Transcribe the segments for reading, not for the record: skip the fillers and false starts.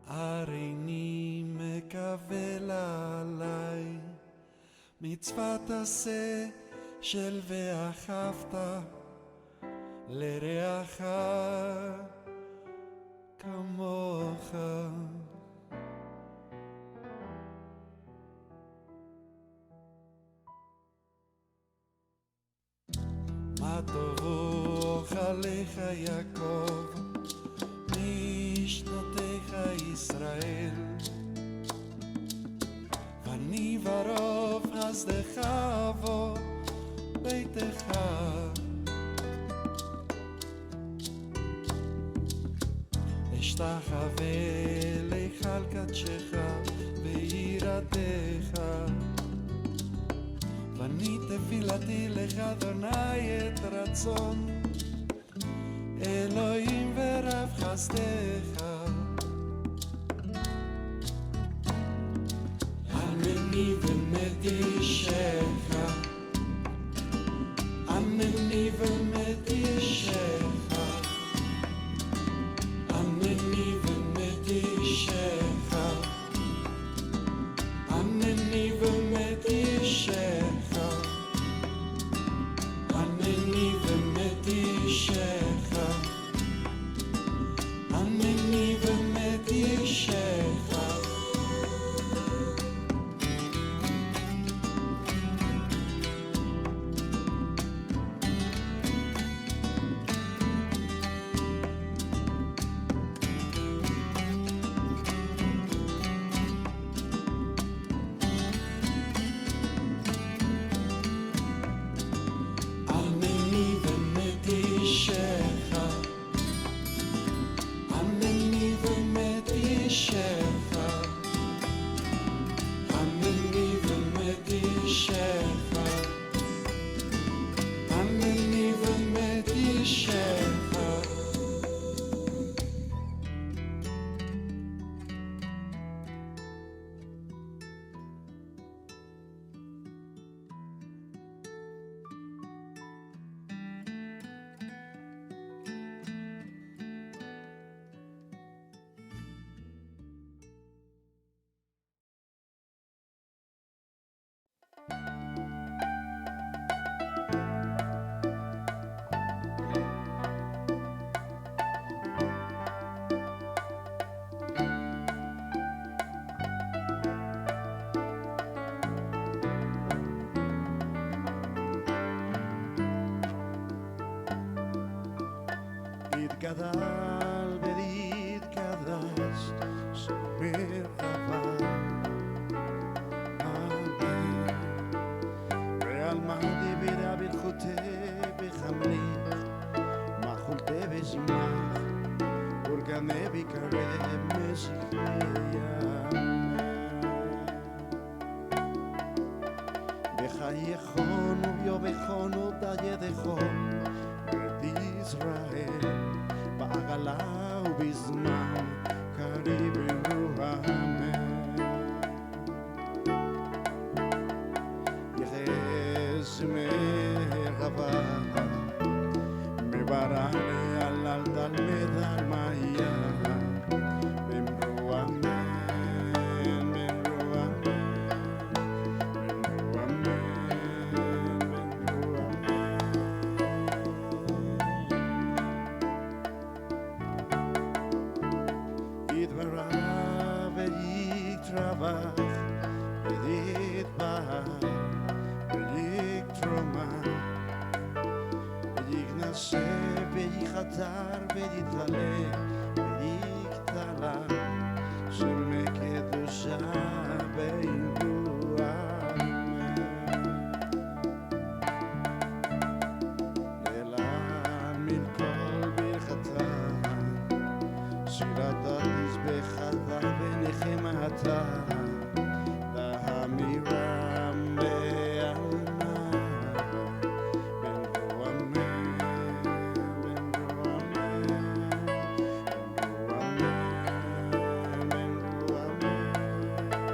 הריני מקבל עליי מצוות עשה של ואהבת לרעך כמוך. מה טובו אוכליך יעקב משנותיך ישראל, ואני ברוב חסדך אבוא ביתך. אשתחווה להיכל קדשך ויראתך, ואני תפילתי לך אדוני את רצון אלוהים ורב חסדך. ענני ומתישך, ענני ומתישך, ענני ומתישך, ענני ומתישך, ענני ומתישך, ענני ומתישך. גדל והתקדש שמר דבר אמן ועלמא דיברה ברכותי בחמליך מחולתי וזמח אורגני בקרב משיחיה בחייכון וביובכון ובדיידכון בית ישראל בעגלה ובזמן קריב אמן. יחס מרחבה מברני על תלמד על מאיה במרו אמן במרו אמן במרו אמן במרו אמן. יתברא ויתרווח ויתבהר ויקטרומה ויגנשא ויחתר ויתעלה ויקטלה שמקדושה ויבואו אמן. להעמיד כל ברכתה שירת תזבחתה ונחמתה להמירם בעלמא במרו אמן במרו אמן במרו אמן במרו אמן.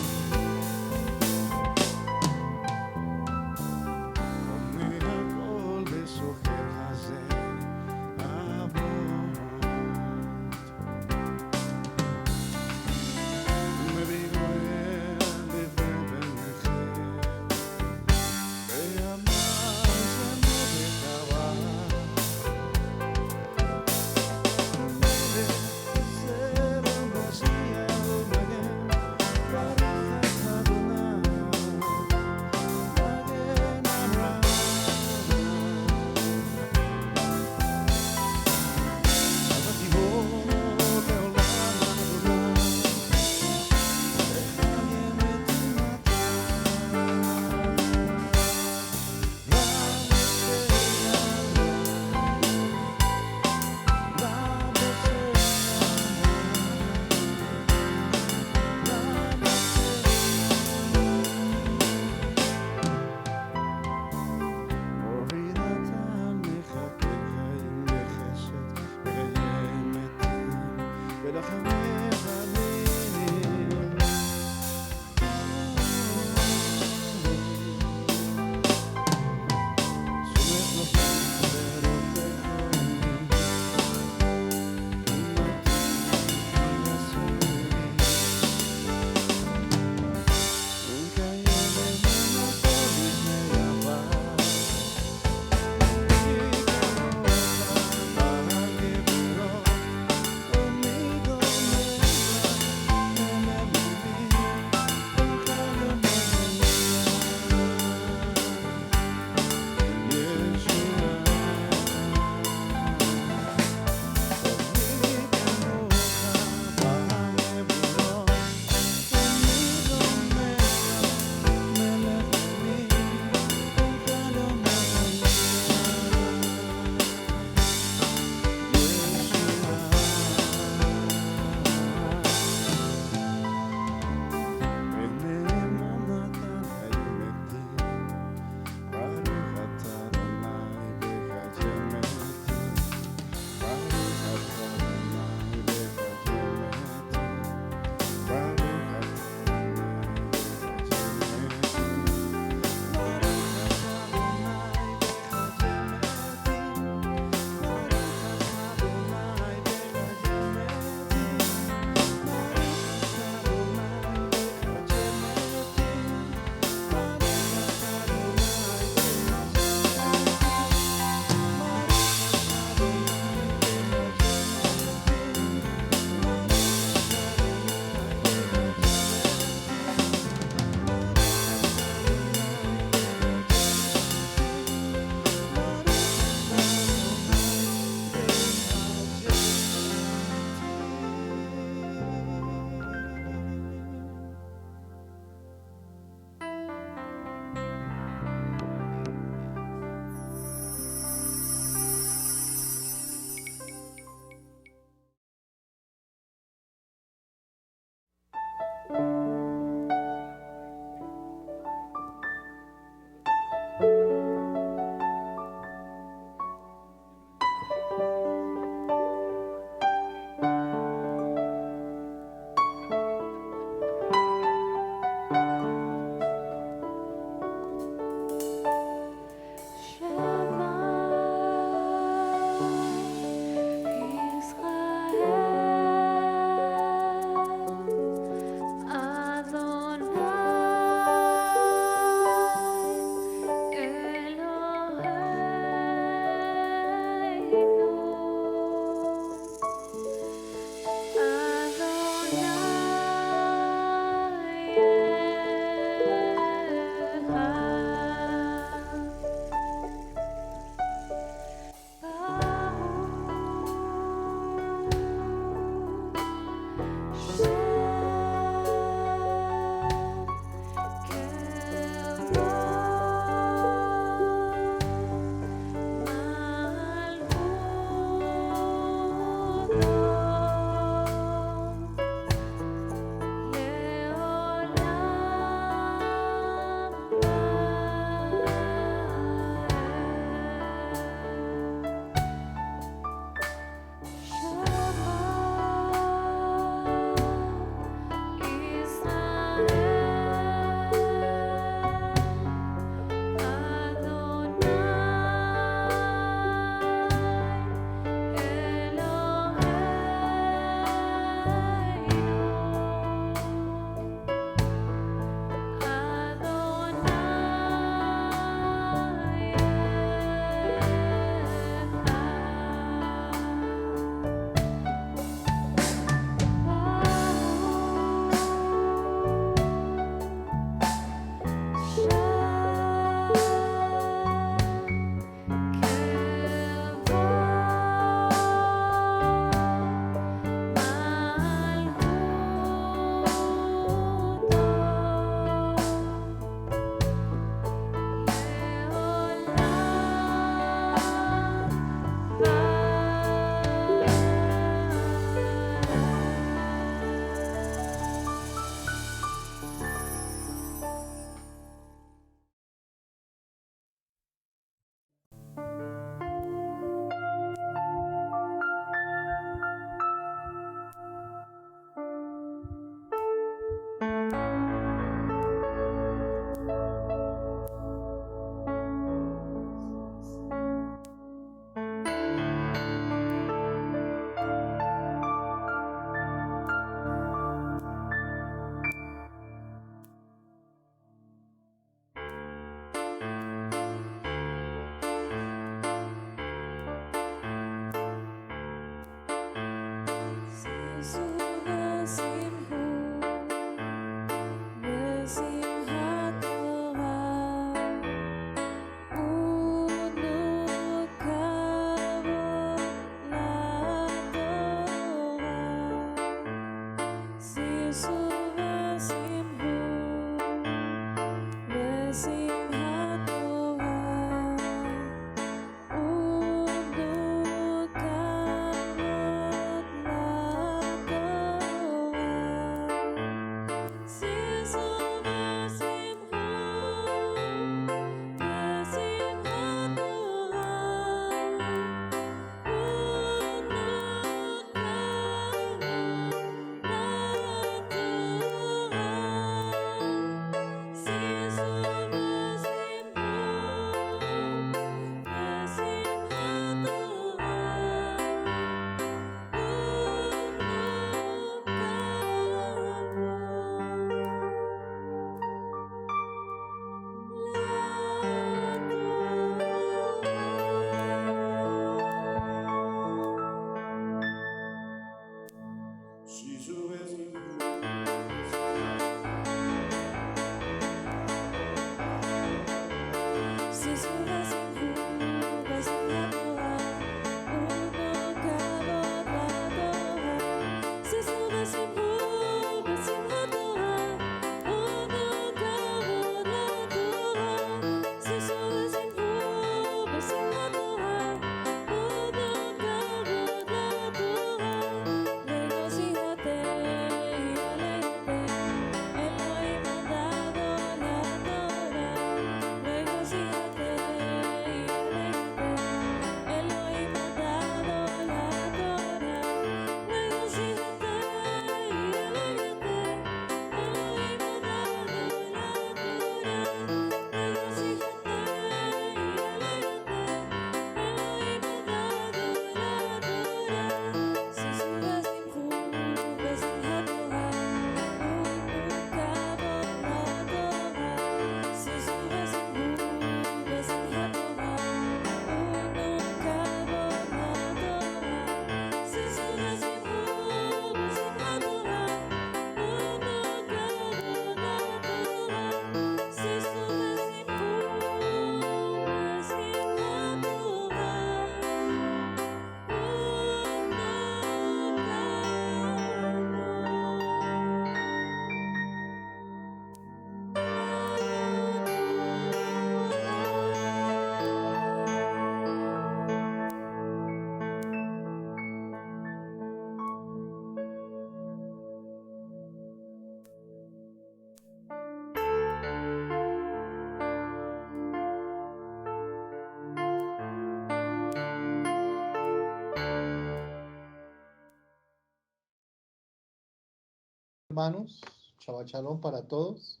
Hermanos, Shabbat Shalom para todos.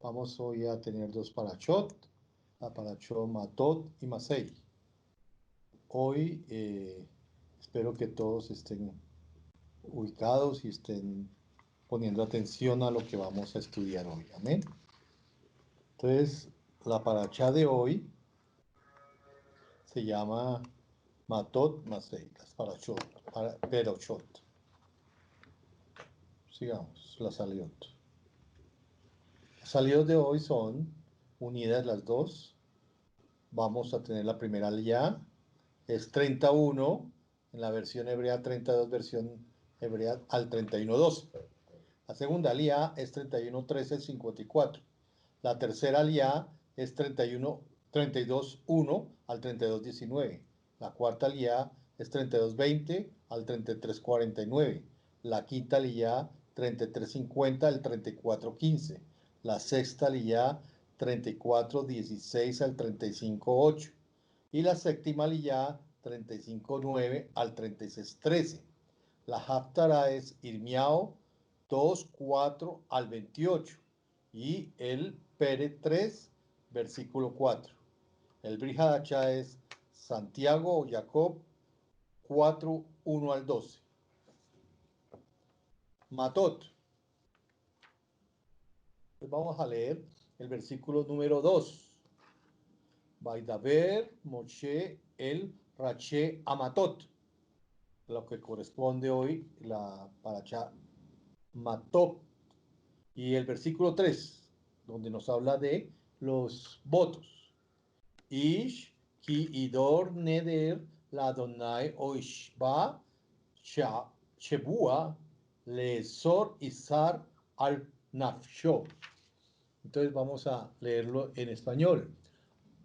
Vamos hoy a tener dos parashot, la parashot Matot y Masei. Hoy espero que todos estén ubicados y estén poniendo atención a lo que vamos a estudiar hoy. Amén. Entonces, la parashá de hoy se llama Matot Masei, las parashot, Peroshot. Sigamos, las saliot. Las saliot de hoy son unidas las dos. Vamos a tener la primera aliyá, es 31, en la versión hebrea 32, versión hebrea al 31.12. La segunda aliyá es 31.13 al 54. La tercera aliyá es 32.1 al 32.19. La cuarta aliyá es 32.20 al 33.49. La quinta aliyá 33.50 al 34.15. La sexta aliyá 34.16 al 35.8. Y la séptima aliyá 35.9 al 36.13. La Haftarah es Irmiao 2.4 al 28 y el Pere 3, versículo 4. El Brit Hadashah es Santiago o Jacob 4.1 al 12. Matot. Pues vamos a leer el versículo número 2. Vaidaber Moshe el Rache Amatot, lo que corresponde hoy la parashá Matot. Y el versículo 3, donde nos habla de los votos. Ish ki idor neder la Adonai oishba shebua leesor isar al nafsho. Entonces vamos a leerlo en español.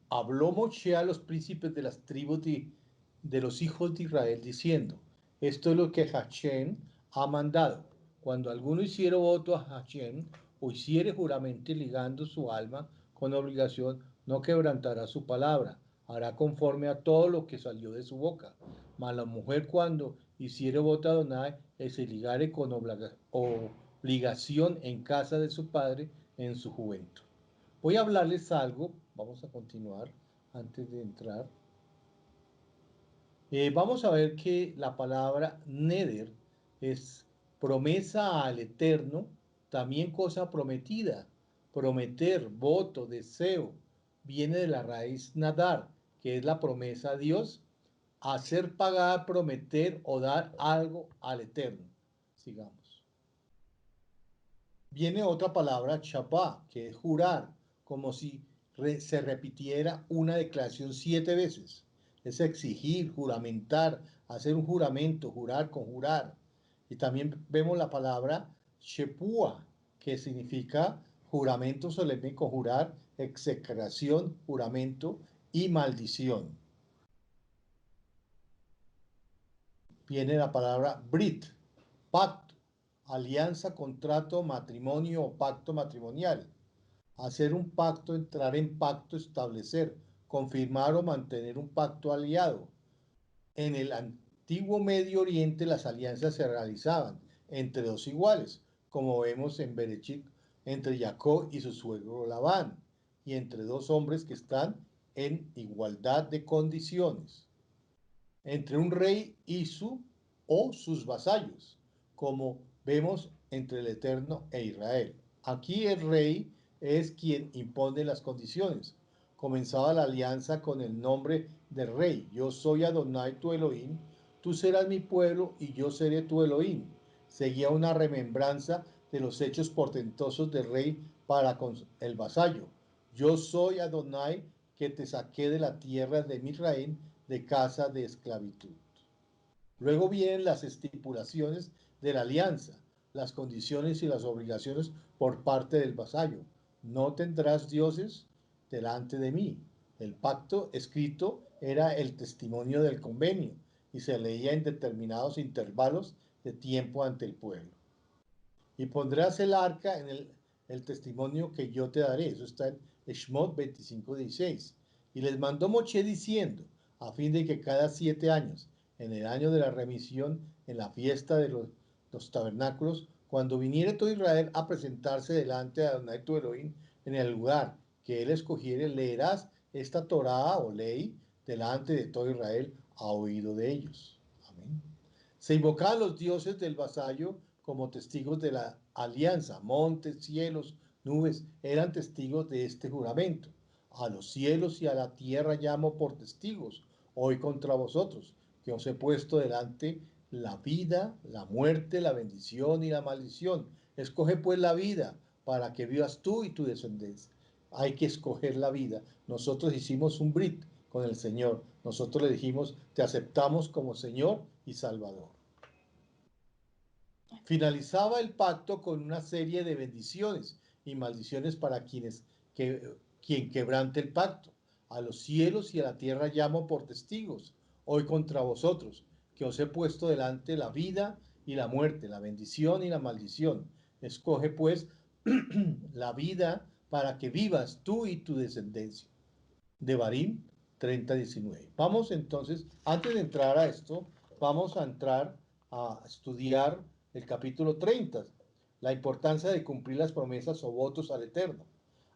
Habló Moshe a los príncipes de las tribus de los hijos de Israel diciendo, esto es lo que Hashem ha mandado. Cuando alguno hiciere voto a Hashem o hiciere juramento ligando su alma con obligación, no quebrantará su palabra, hará conforme a todo lo que salió de su boca. Mas la mujer cuando hiciere voto a Adonai, se ligare con obligación en casa de su padre en su juventud. Voy a hablarles algo, vamos a continuar antes de entrar. Vamos a ver que la palabra neder es promesa al Eterno, también cosa prometida, prometer, voto, deseo, viene de la raíz nadar, que es la promesa a Dios, hacer pagar, prometer o dar algo al Eterno. Sigamos. Viene otra palabra, chapá, que es jurar, como si se repitiera una declaración 7 veces. Es exigir, juramentar, hacer un juramento, jurar, conjurar. Y también vemos la palabra shepúa, que significa juramento solemne, conjurar, execración, juramento y maldición. Viene la palabra brit, pacto, alianza, contrato, matrimonio o pacto matrimonial. Hacer un pacto, entrar en pacto, establecer, confirmar o mantener un pacto aliado. En el antiguo Medio Oriente las alianzas se realizaban entre dos iguales, como vemos en Berechit, entre Jacob y su suegro Labán, y entre dos hombres que están en igualdad de condiciones. Entre un rey y sus vasallos, como vemos entre el Eterno e Israel. Aquí el rey es quien impone las condiciones. Comenzaba la alianza con el nombre del rey. Yo soy Adonai tu Elohim, tú serás mi pueblo y yo seré tu Elohim. Seguía una remembranza de los hechos portentosos del rey para con el vasallo. Yo soy Adonai que te saqué de la tierra de Misraim, de casa de esclavitud. Luego vienen las estipulaciones de la alianza, las condiciones y las obligaciones por parte del vasallo. No tendrás dioses delante de mí. El pacto escrito era el testimonio del convenio y se leía en determinados intervalos de tiempo ante el pueblo. Y pondrás el arca en el testimonio que yo te daré. Eso está en Shmot 25:16. Y les mandó Moshe diciendo, a fin de que cada 7 años, en el año de la remisión, en la fiesta de los tabernáculos, Cuando viniere todo Israel a presentarse delante de Adonai tu Elohim en el lugar que él escogiere, leerás esta Torá o ley delante de todo Israel a oído de ellos. Amén. Se invocaban los dioses del vasallo como testigos de la alianza. Montes, cielos, nubes eran testigos de este juramento. A los cielos y a la tierra llamo por testigos hoy contra vosotros, que os he puesto delante la vida, la muerte, la bendición y la maldición. Escoge pues la vida para que vivas tú y tu descendencia. Hay que escoger la vida. Nosotros hicimos un brit con el Señor. Nosotros le dijimos, te aceptamos como Señor y Salvador. Finalizaba el pacto con una serie de bendiciones y maldiciones para quien quebrante el pacto. A los cielos y a la tierra llamo por testigos, hoy contra vosotros, que os he puesto delante la vida y la muerte, la bendición y la maldición. Escoge pues la vida para que vivas tú y tu descendencia. Devarim 30:19. Vamos entonces, antes de entrar a esto, vamos a entrar a estudiar el capítulo 30, la importancia de cumplir las promesas o votos al Eterno.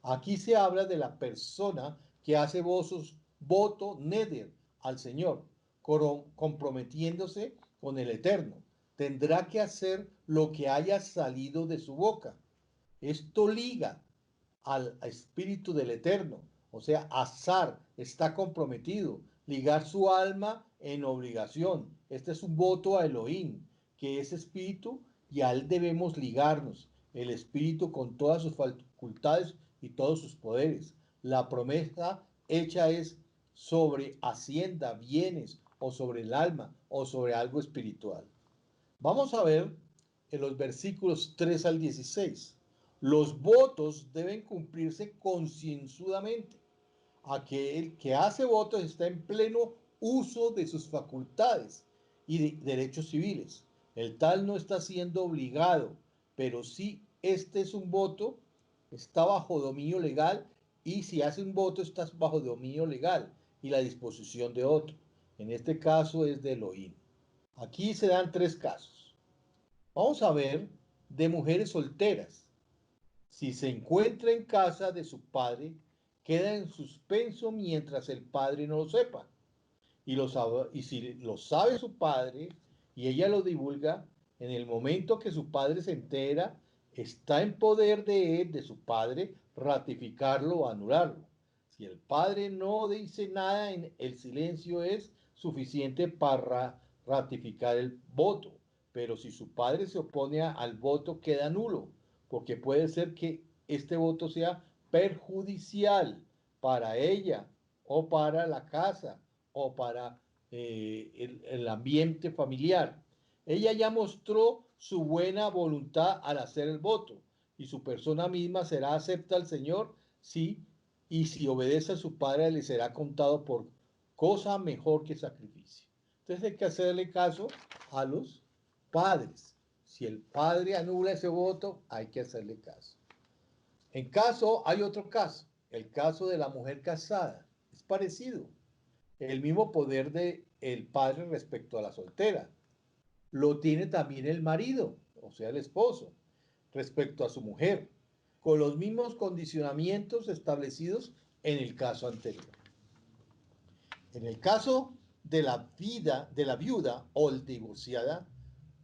Aquí se habla de la persona que hace voto neder al Señor, comprometiéndose con el Eterno. Tendrá que hacer lo que haya salido de su boca. Esto liga al espíritu del Eterno, o sea, azar, está comprometido, ligar su alma en obligación. Este es un voto a Elohim, que es espíritu, y a él debemos ligarnos, el espíritu con todas sus facultades y todos sus poderes. La promesa hecha es sobre hacienda, bienes, o sobre el alma, o sobre algo espiritual. Vamos a ver en los versículos 3 al 16. Los votos deben cumplirse concienzudamente. Aquel que hace votos está en pleno uso de sus facultades y de derechos civiles. El tal no está siendo obligado, pero si este es un voto, está bajo dominio legal, y si hace un voto está bajo dominio legal y la disposición de otro. En este caso es de Elohim. Aquí se dan tres casos. Vamos a ver de mujeres solteras. Si se encuentra en casa de su padre, queda en suspenso mientras el padre no lo sepa. Y si lo sabe su padre y ella lo divulga, en el momento que su padre se entera, está en poder de él, de su padre, ratificarlo o anularlo. Si el padre no dice nada, el silencio es suficiente para ratificar el voto. Pero si su padre se opone al voto, queda nulo, porque puede ser que este voto sea perjudicial para ella o para la casa o para el ambiente familiar. Ella ya mostró su buena voluntad al hacer el voto, y su persona misma será acepta al Señor, sí, y si obedece a su padre le será contado por cosa mejor que sacrificio. Entonces hay que hacerle caso a los padres. Si el padre anula ese voto, hay que hacerle caso. Hay otro caso, el caso de la mujer casada. Es parecido. El mismo poder del padre respecto a la soltera lo tiene también el marido, o sea, el esposo, respecto a su mujer, con los mismos condicionamientos establecidos en el caso anterior. En el caso de la viuda o el divorciada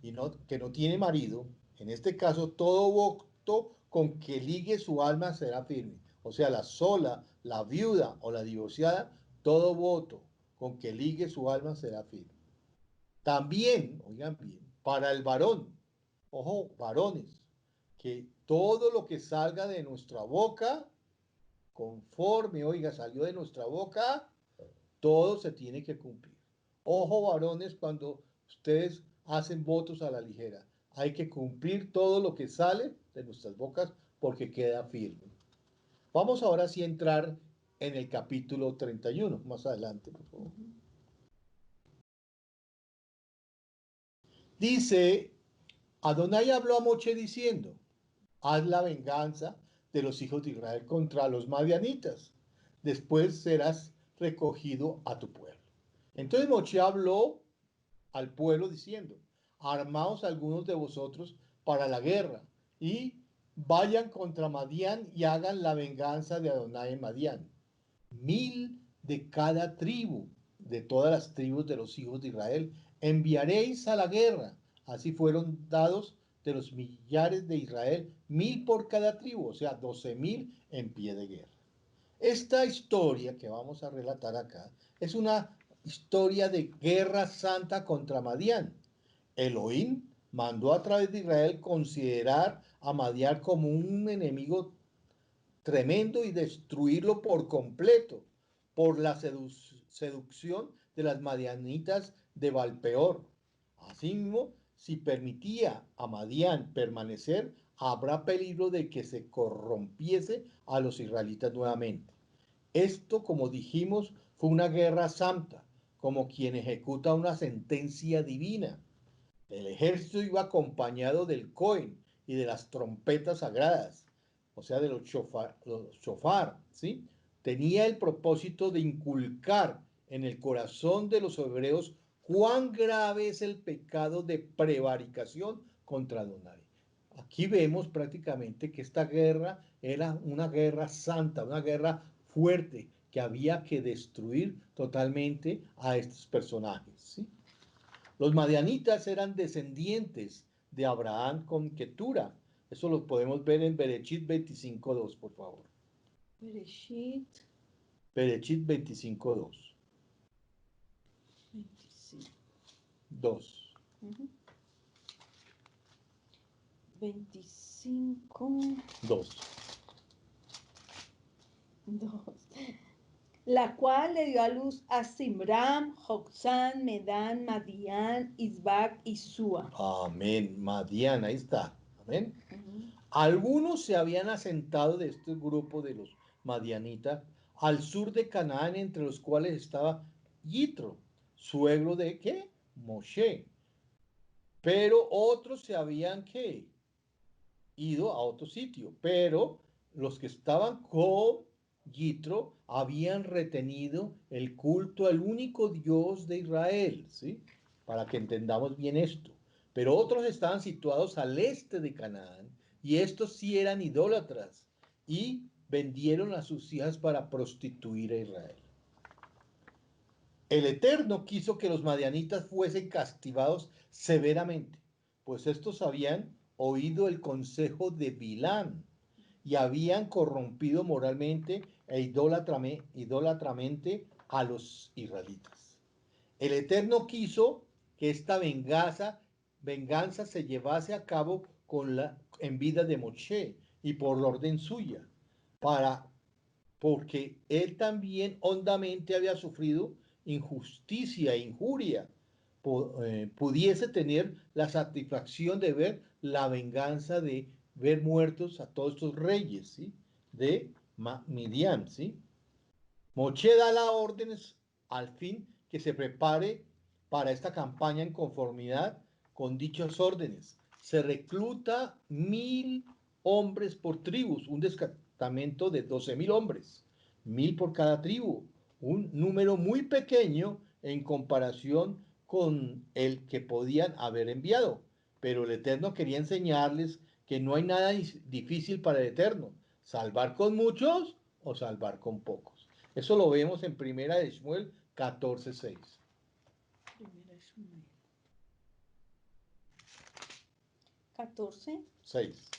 que no tiene marido, en este caso todo voto con que ligue su alma será firme. O sea, la viuda o la divorciada, todo voto con que ligue su alma será firme. También, oigan bien, para el varón, ojo, varones, que todo lo que salga de nuestra boca, conforme, oiga, salió de nuestra boca, todo se tiene que cumplir. Ojo, varones, cuando ustedes hacen votos a la ligera, hay que cumplir todo lo que sale de nuestras bocas porque queda firme. Vamos ahora sí a entrar en el capítulo 31, más adelante, por favor. Dice, Adonai habló a Moche diciendo, haz la venganza de los hijos de Israel contra los madianitas, después serás recogido a tu pueblo. Entonces Moche habló al pueblo diciendo, armaos algunos de vosotros para la guerra y vayan contra Madián y hagan la venganza de Adonai en Madián. 1000 de cada tribu, de todas las tribus de los hijos de Israel, enviaréis a la guerra. Así fueron dados de los millares de Israel, 1000 por cada tribu, o sea, 12.000 en pie de guerra. Esta historia que vamos a relatar acá es una historia de guerra santa contra Madián. Elohim mandó a través de Israel considerar a Madián como un enemigo tremendo y destruirlo por completo por la seducción de las madianitas de Valpeor. Asimismo, si permitía a Madián permanecer, habrá peligro de que se corrompiese a los israelitas nuevamente. Esto, como dijimos, fue una guerra santa, como quien ejecuta una sentencia divina. El ejército iba acompañado del Cohen y de las trompetas sagradas, o sea, de los shofar, ¿sí? Tenía el propósito de inculcar en el corazón de los hebreos cuán grave es el pecado de prevaricación contra Adonai. Aquí vemos prácticamente que esta guerra era una guerra santa, una guerra fuerte, que había que destruir totalmente a estos personajes, ¿sí? Los madianitas eran descendientes de Abraham con Ketura. Eso lo podemos ver en Berechit 25:2, por favor. Bereshit Berechit 25:2. 25. 2. 25, 2. 2. La cual le dio a luz a Simram, Joxán, Medán, Madián, Isbac y Sua. Amén. Madián, ahí está. Amén. Algunos se habían asentado de este grupo de los madianitas al sur de Canaán, entre los cuales estaba Yitro, suegro de ¿qué? Moshe. Pero otros se habían ¿qué? Ido a otro sitio. Pero los que estaban con Yitro habían retenido el culto al único Dios de Israel, ¿sí? Para que entendamos bien esto. Pero otros estaban situados al este de Canaán, y estos sí eran idólatras, y vendieron a sus hijas para prostituir a Israel. El Eterno quiso que los madianitas fuesen castigados severamente, pues estos habían oído el consejo de Bilán y habían corrompido moralmente e idólatramente a los israelitas. El Eterno quiso que esta venganza se llevase a cabo en vida de Moshe y por orden suya, porque él también hondamente había sufrido injusticia e injuria, pudiese tener la satisfacción de ver la venganza de ver muertos a todos estos reyes, ¿sí? De Midian, ¿sí? Moshe da las órdenes al fin que se prepare para esta campaña en conformidad con dichas órdenes. Se recluta 1000 hombres por tribus, un destacamento de 12.000 hombres, 1000 por cada tribu, un número muy pequeño en comparación con el que podían haber enviado. Pero el Eterno quería enseñarles que no hay nada difícil para el Eterno, salvar con muchos o salvar con pocos. Eso lo vemos en Primera de Shmuel 14:6. Primera Shmuel 14. 6.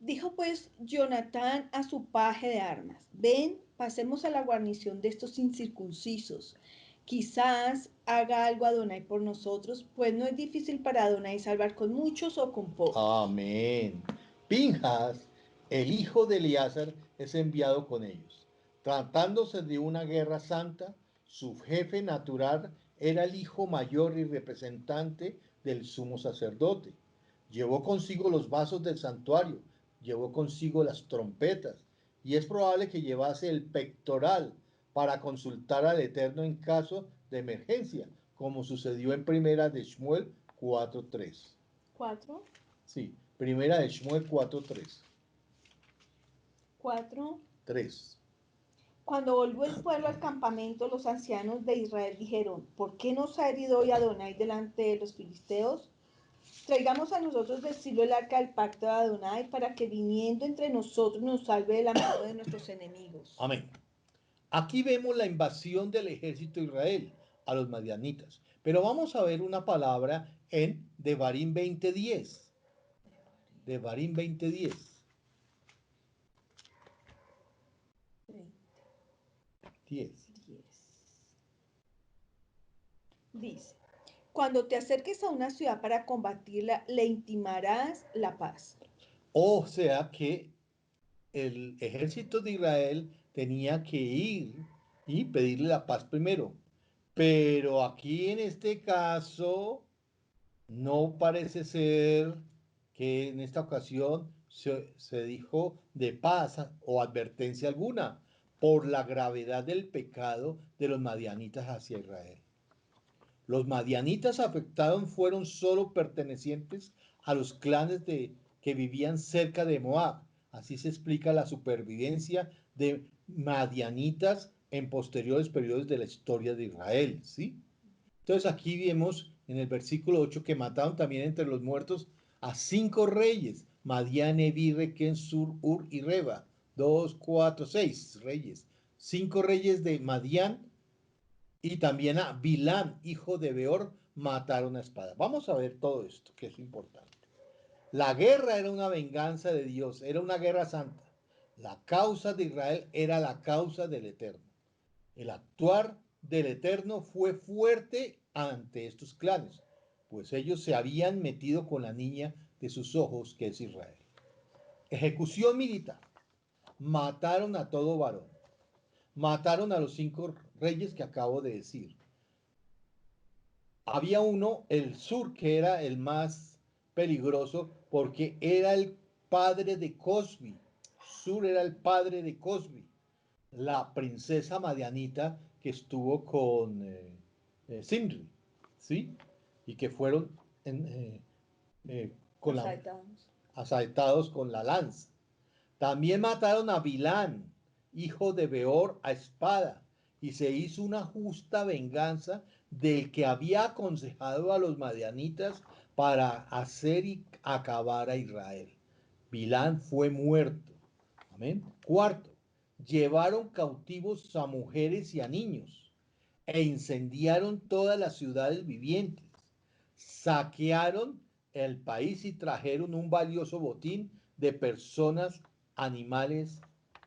Dijo pues Jonatán a su paje de armas: ven, pasemos a la guarnición de estos incircuncisos. Quizás haga algo Adonai por nosotros, pues no es difícil para Adonai salvar con muchos o con pocos. Amén. Pinjas, el hijo de Eleazar, es enviado con ellos. Tratándose de una guerra santa, su jefe natural era el hijo mayor y representante del sumo sacerdote. Llevó consigo los vasos del santuario, llevó consigo las trompetas, y es probable que llevase el pectoral para consultar al Eterno en caso de emergencia, como sucedió en Primera de Shmuel 4:3. 4. Sí, Primera de Shmuel 4:3. 4. 3. Cuando volvió el pueblo al campamento, los ancianos de Israel dijeron: ¿por qué nos ha herido hoy Adonai delante de los filisteos? Traigamos a nosotros del cielo el arca del pacto de Adonai para que viniendo entre nosotros nos salve de la mano de nuestros enemigos. Amén. Aquí vemos la invasión del ejército de Israel a los madianitas. Pero vamos a ver una palabra en Devarim 20:10. Devarim 20:10. 10. Dice, cuando te acerques a una ciudad para combatirla, le intimarás la paz. O sea que el ejército de Israel tenía que ir y pedirle la paz primero. Pero aquí en este caso no parece ser que en esta ocasión se dijo de paz o advertencia alguna por la gravedad del pecado de los madianitas hacia Israel. Los madianitas afectados fueron solo pertenecientes a los clanes que vivían cerca de Moab. Así se explica la supervivencia de madianitas en posteriores periodos de la historia de Israel, ¿sí? Entonces aquí vemos en el versículo 8 que mataron también entre los muertos a 5 reyes, Madián, Evi, Requén, Sur, Ur y Reba. 2, 4, 6 reyes. 5 reyes de Madián y también a Bilán, hijo de Beor, mataron a espada. Vamos a ver todo esto, que es importante. La guerra era una venganza de Dios, era una guerra santa. La causa de Israel era la causa del Eterno. El actuar del Eterno fue fuerte ante estos clanes, pues ellos se habían metido con la niña de sus ojos, que es Israel. Ejecución militar. Mataron a todo varón. Mataron a los 5 reyes que acabo de decir. Había uno, el Sur, que era el más peligroso porque era el padre de Cosbi. Sur era el padre de Cosbi, la princesa madianita que estuvo con Simri, ¿sí? Y que fueron con asaltados con la lanza. También mataron a Bilán, hijo de Beor, a espada, y se hizo una justa venganza del que había aconsejado a los madianitas para hacer y acabar a Israel. Bilán fue muerto. Amén. Cuarto, llevaron cautivos a mujeres y a niños e incendiaron todas las ciudades vivientes. Saquearon el país y trajeron un valioso botín de personas, animales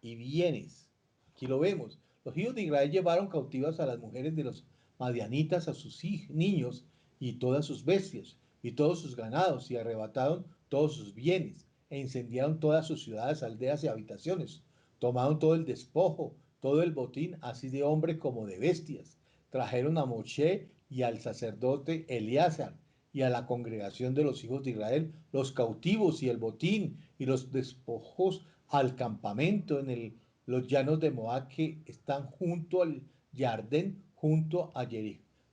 y bienes. Aquí lo vemos. Los hijos de Israel llevaron cautivas a las mujeres de los madianitas, a sus niños y todas sus bestias y todos sus ganados y arrebataron todos sus bienes e incendiaron todas sus ciudades, aldeas y habitaciones. Tomaron todo el despojo, todo el botín, así de hombre como de bestias. Trajeron a Moshe y al sacerdote Eleazar y a la congregación de los hijos de Israel los cautivos y el botín y los despojos al campamento en los llanos de Moab que están junto al Jardén, junto a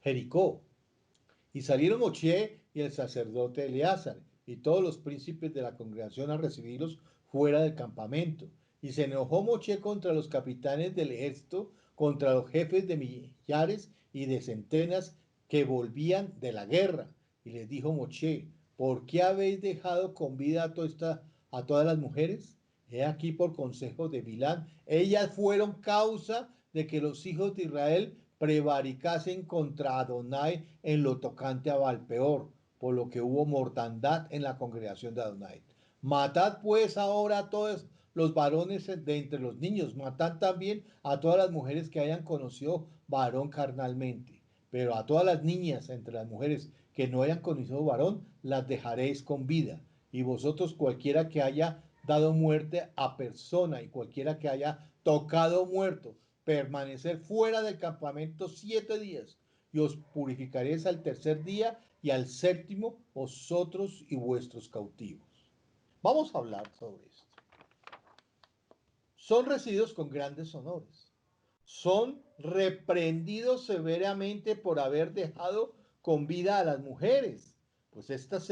Jericó. Y salieron Moshe y el sacerdote Eleazar y todos los príncipes de la congregación a recibirlos fuera del campamento. Y se enojó Moshe contra los capitanes del ejército, contra los jefes de millares y de centenas que volvían de la guerra. Y les dijo Moshe, ¿por qué habéis dejado con vida a todas las mujeres? He aquí por consejo de Bilán, ellas fueron causa de que los hijos de Israel prevaricasen contra Adonai en lo tocante a Balpeor, por lo que hubo mortandad en la congregación de Adonai. Matad pues ahora a todos los varones de entre los niños, matad también a todas las mujeres que hayan conocido varón carnalmente, pero a todas las niñas entre las mujeres que no hayan conocido varón, las dejaréis con vida, y vosotros cualquiera que haya dado muerte a persona y cualquiera que haya tocado muerto, permanecer fuera del campamento 7 días, y os purificaréis al tercer día y al séptimo vosotros y vuestros cautivos. Vamos a hablar sobre esto. Son recibidos con grandes honores. Son reprendidos severamente por haber dejado con vida a las mujeres, pues estas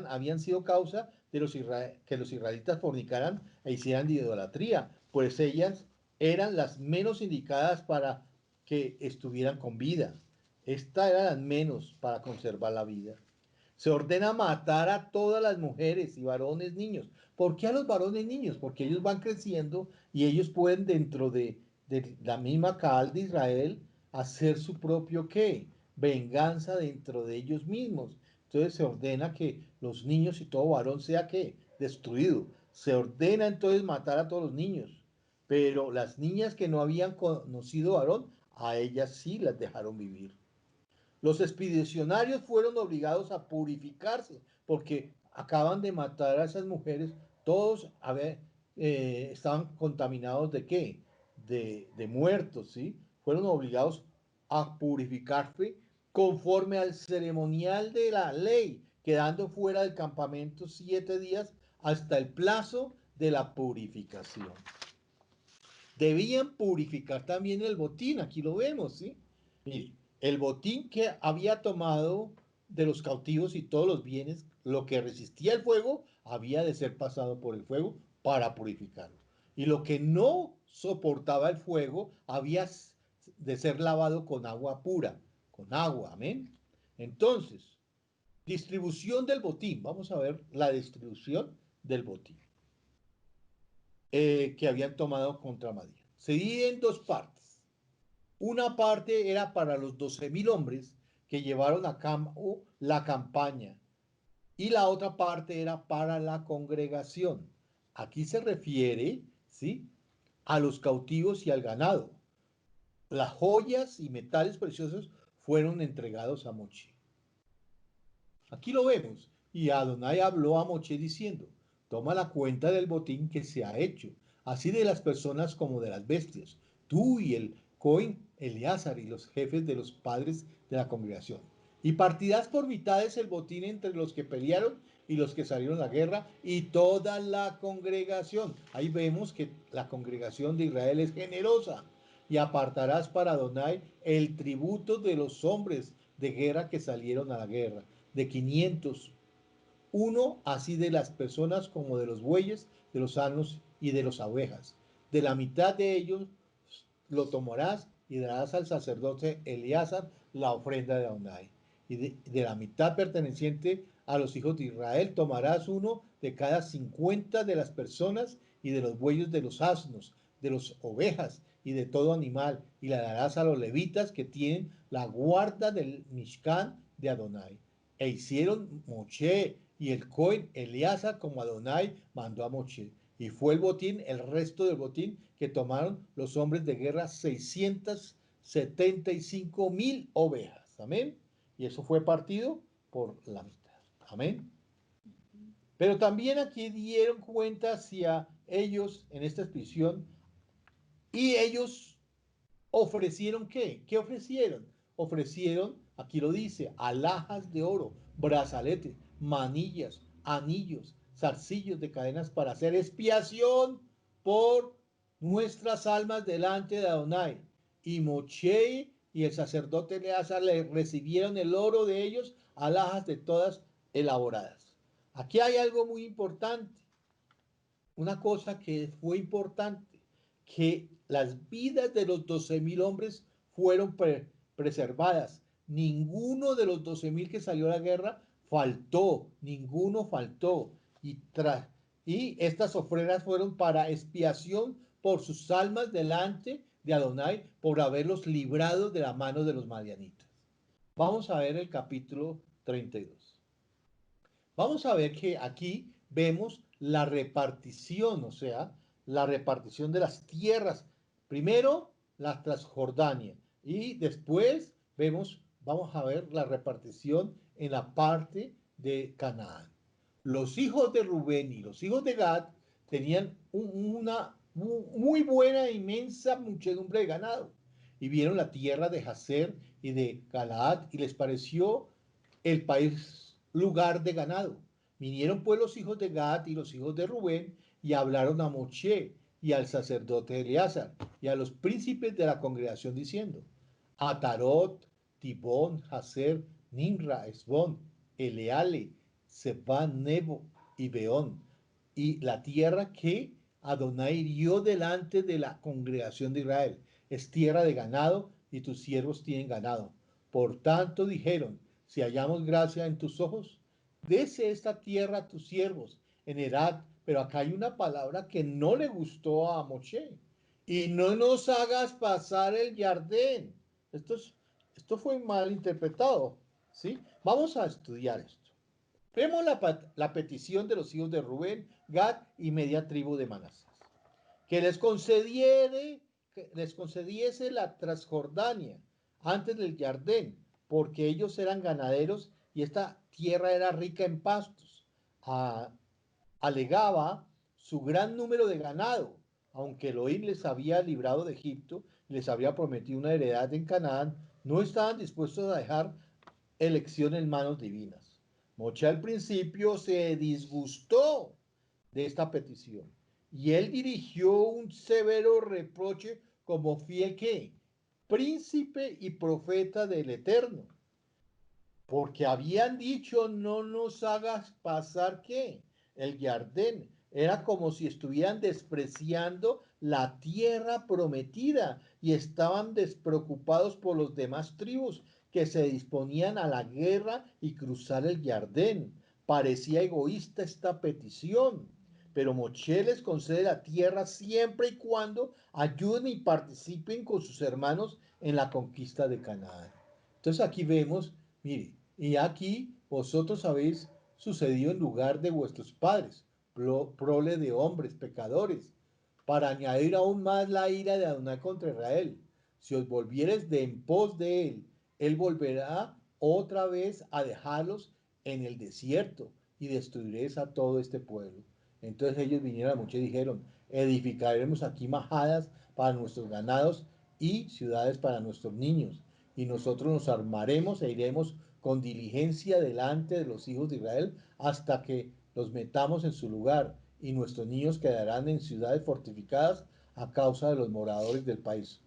habían sido causa de que los israelitas fornicaran e hicieran de idolatría, pues ellas eran las menos indicadas para que estuvieran con vida. Estas eran las menos para conservar la vida. Se ordena matar a todas las mujeres y varones, niños. ¿Por qué a los varones niños? Porque ellos van creciendo y ellos pueden dentro de la misma Caal de Israel hacer su propio ¿qué? Venganza dentro de ellos mismos. Entonces se ordena que los niños y todo varón sea ¿qué? Destruido. Se ordena entonces matar a todos los niños. Pero las niñas que no habían conocido varón, a ellas sí las dejaron vivir. Los expedicionarios fueron obligados a purificarse porque acaban de matar a esas mujeres. Todos estaban contaminados de qué? De muertos, ¿sí? Fueron obligados a purificarse conforme al ceremonial de la ley, quedando fuera del campamento 7 días hasta el plazo de la purificación. Debían purificar también el botín, aquí lo vemos, ¿sí? Mire, el botín que había tomado de los cautivos y todos los bienes, lo que resistía el fuego, había de ser pasado por el fuego para purificarlo. Y lo que no soportaba el fuego, había de ser lavado con agua pura, con agua, amén. Entonces, distribución del botín. Vamos a ver la distribución del botín que habían tomado contra Madián. Se divide en dos partes. Una parte era para los 12.000 hombres que llevaron a cabo la campaña y la otra parte era para la congregación. Aquí se refiere, ¿sí?, a los cautivos y al ganado. Las joyas y metales preciosos fueron entregados a Moche. Aquí lo vemos. Y Adonai habló a Moche diciendo: toma la cuenta del botín que se ha hecho, así de las personas como de las bestias, tú y el Cohen Eleazar y los jefes de los padres de la congregación. Y partirás por mitades el botín entre los que pelearon y los que salieron a la guerra y toda la congregación. Ahí vemos que la congregación de Israel es generosa. Y apartarás para Adonai el tributo de los hombres de guerra que salieron a la guerra, de 500, uno así de las personas como de los bueyes, de los asnos y de las ovejas. De la mitad de ellos lo tomarás y darás al sacerdote Eleazar la ofrenda de Adonai. Y de la mitad perteneciente a los hijos de Israel tomarás uno de cada 50 de las personas y de los bueyes, de los asnos, de las ovejas y de todo animal, y la darás a los levitas que tienen la guarda del Mishkan de Adonai. E hicieron Moche y el Cohen Eleazar como Adonai mandó a Moche. Y fue el botín, el resto del botín que tomaron los hombres de guerra, 675,000 ovejas. Amén. Y eso fue partido por la mitad. Amén. Pero también aquí dieron cuenta hacia ellos en esta expedición y ellos ofrecieron ¿qué? ¿Qué ofrecieron? Ofrecieron, aquí lo dice, alhajas de oro, brazaletes, manillas, anillos, zarcillos de cadenas para hacer expiación por nuestras almas delante de Adonai. Y Moche y el sacerdote Eleazar le recibieron el oro de ellos, alhajas de todas elaboradas. Aquí hay algo muy importante, una cosa que fue importante, que las vidas de los 12.000 hombres fueron preservadas. Ninguno de los 12.000 que salió a la guerra faltó, ninguno faltó. Y estas ofrendas fueron para expiación por sus almas delante de Adonai, por haberlos librado de la mano de los madianitas. Vamos a ver el capítulo 32. Vamos a ver que aquí vemos la repartición, o sea, la repartición de las tierras. Primero la Transjordania y después vamos a ver la repartición en la parte de Canaán. Los hijos de Rubén y los hijos de Gad tenían una muy buena e inmensa muchedumbre de ganado y vieron la tierra de Jazer y de Galaad y les pareció el país lugar de ganado. Vinieron pues los hijos de Gad y los hijos de Rubén y hablaron a Moche y al sacerdote Eleazar y a los príncipes de la congregación diciendo: Atarot, Tibón, Jazer, Nimra, Esbón, Eleale, Sebán, Nebo y Beón, y la tierra que Adonai hirió delante de la congregación de Israel es tierra de ganado y tus siervos tienen ganado. Por tanto dijeron: si hallamos gracia en tus ojos, dese esta tierra a tus siervos en Herat. Pero acá hay una palabra que no le gustó a Moshe. Y no nos hagas pasar el Jardín. Esto fue mal interpretado, ¿sí? Vamos a estudiar esto. Vemos la petición de los hijos de Rubén, Gad y media tribu de Manasés. Que les concediese la Transjordania antes del Jardín, porque ellos eran ganaderos y esta tierra era rica en pastos. Alegaba su gran número de ganado, aunque Elohim les había librado de Egipto y les había prometido una heredad en Canaán, no estaban dispuestos a dejar elección en manos divinas. Moshe al principio se disgustó de esta petición y él dirigió un severo reproche como fiel que príncipe y profeta del Eterno, porque habían dicho no nos hagas pasar qué el Jardín. Era como si estuvieran despreciando la tierra prometida y estaban despreocupados por los demás tribus que se disponían a la guerra y cruzar el Jardín. Parecía egoísta esta petición, pero Moshe les concede la tierra siempre y cuando ayuden y participen con sus hermanos en la conquista de Canaán. Entonces aquí vemos, mire, y aquí vosotros habéis sucedido en lugar de vuestros padres, prole de hombres, pecadores, para añadir aún más la ira de Adonai contra Israel. Si os volviereis de en pos de él volverá otra vez a dejarlos en el desierto y destruiréis a todo este pueblo. Entonces ellos vinieron a Moshe y dijeron, edificaremos aquí majadas para nuestros ganados y ciudades para nuestros niños, y nosotros nos armaremos e iremos con diligencia delante de los hijos de Israel hasta que los metamos en su lugar, y nuestros niños quedarán en ciudades fortificadas a causa de los moradores del país.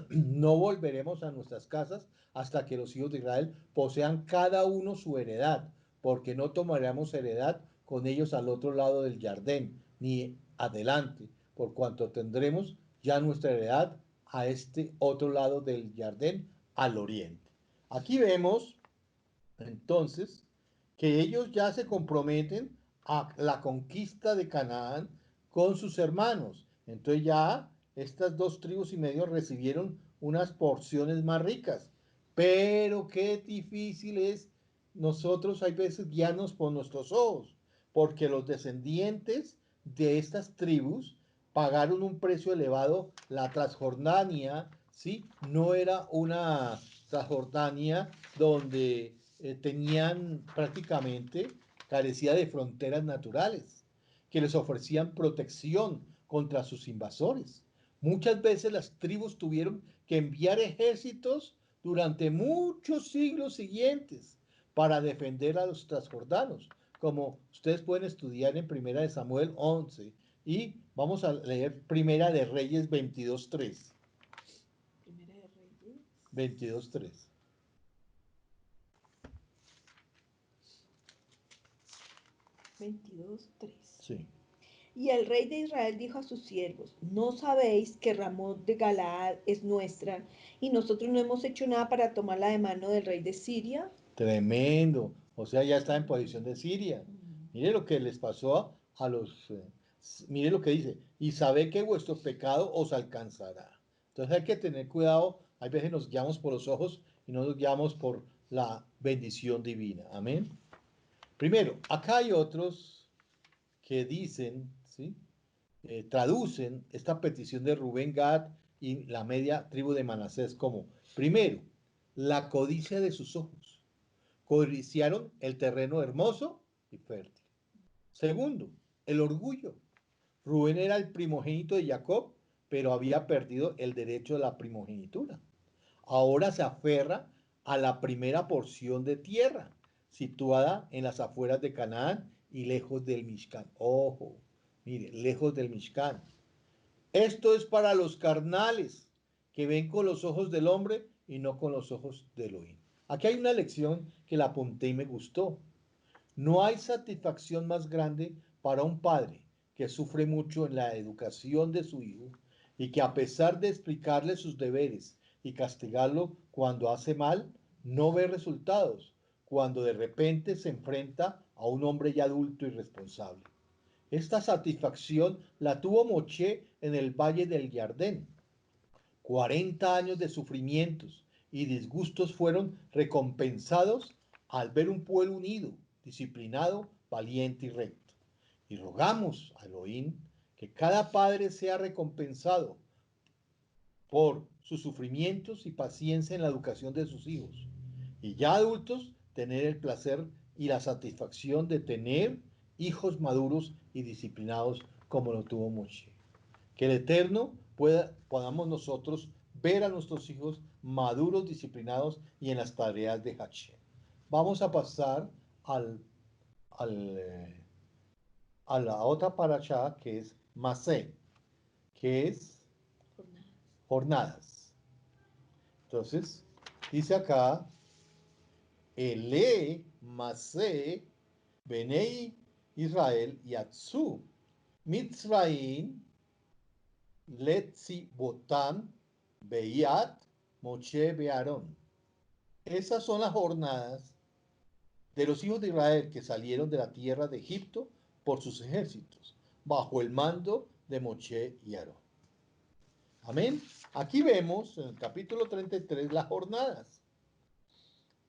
No volveremos a nuestras casas hasta que los hijos de Israel posean cada uno su heredad, porque no tomaremos heredad con ellos al otro lado del Jardín, ni adelante, por cuanto tendremos ya nuestra heredad a este otro lado del Jardín, al oriente. Aquí vemos entonces que ellos ya se comprometen a la conquista de Canaán con sus hermanos. Entonces ya estas dos tribus y medio recibieron unas porciones más ricas. Pero qué difícil es nosotros hay veces guiarnos por nuestros ojos, porque los descendientes de estas tribus pagaron un precio elevado. La Transjordania, ¿sí? No era una Transjordania donde tenían prácticamente, carecía de fronteras naturales, que les ofrecían protección contra sus invasores. Muchas veces las tribus tuvieron que enviar ejércitos durante muchos siglos siguientes para defender a los transjordanos, como ustedes pueden estudiar en Primera de Samuel 11, y vamos a leer Primera de Reyes 22:3. Primera de Reyes. 22:3. 22:3. Sí. Y el rey de Israel dijo a sus siervos, ¿no sabéis que Ramot de Galaad es nuestra y nosotros no hemos hecho nada para tomarla de mano del rey de Siria? Tremendo. O sea, ya está en posición de Siria. Mire lo que les pasó a los... mire lo que dice. Y sabe que vuestro pecado os alcanzará. Entonces hay que tener cuidado. Hay veces nos guiamos por los ojos y no nos guiamos por la bendición divina. Amén. Primero, acá hay otros que dicen, ¿sí? Traducen esta petición de Rubén, Gad y la media tribu de Manasés como, primero, la codicia de sus ojos. Codiciaron el terreno hermoso y fértil. Segundo, el orgullo. Rubén era el primogénito de Jacob, pero había perdido el derecho de la primogenitura. Ahora se aferra a la primera porción de tierra, situada en las afueras de Canaán y lejos del Mishkan. Ojo, mire, lejos del Mishkan. Esto es para los carnales que ven con los ojos del hombre y no con los ojos de Elohim. Aquí hay una lección que la apunté y me gustó. No hay satisfacción más grande para un padre que sufre mucho en la educación de su hijo y que a pesar de explicarle sus deberes y castigarlo cuando hace mal, no ve resultados. cuando de repente se enfrenta a un hombre ya adulto y responsable. Esta satisfacción la tuvo Moshe en el valle del Jardín. 40 años de sufrimientos y disgustos fueron recompensados al ver un pueblo unido, disciplinado, valiente y recto. Y rogamos a Elohim que cada padre sea recompensado por sus sufrimientos y paciencia en la educación de sus hijos. Y ya adultos, tener el placer y la satisfacción de tener hijos maduros y disciplinados como lo tuvo Moshe. Que el Eterno podamos nosotros ver a nuestros hijos maduros, disciplinados y en las tareas de Hashem. Vamos a pasar a la otra parashá, que es Masé, que es jornadas. Entonces, dice acá, Ele Masé Benei Israel Yatsu Mitzraim Letzi Botan Beyat Moshe Bearón. Esas son las jornadas de los hijos de Israel que salieron de la tierra de Egipto por sus ejércitos, bajo el mando de Moshe y Aarón. Amén. Aquí vemos en el capítulo 33 las jornadas.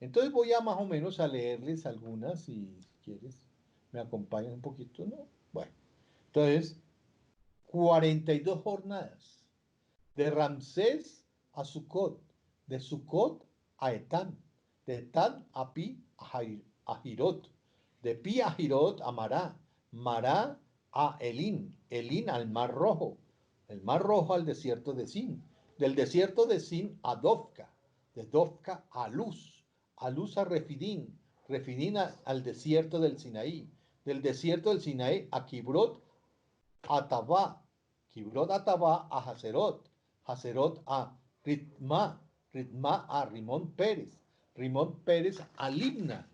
Entonces voy a más o menos a leerles algunas, si quieres, me acompañan un poquito, ¿no? Bueno, entonces, 42 jornadas, de Ramsés a Sucot, de Sucot a Etán, de Etán a Pi a Jirot, de Pi a Jirot a Mará, Mará a Elín, Elín al Mar Rojo, el Mar Rojo al desierto de Sin, del desierto de Sin a Dovka, de Dovka a Luz a Refidín, Refidín al desierto del Sinaí, del desierto del Sinaí a Kibrot a Tabá, Kibrot a Tabá a Haserot, Haserot a Ritma, Ritma a Rimón Pérez, Rimón Pérez a Libna,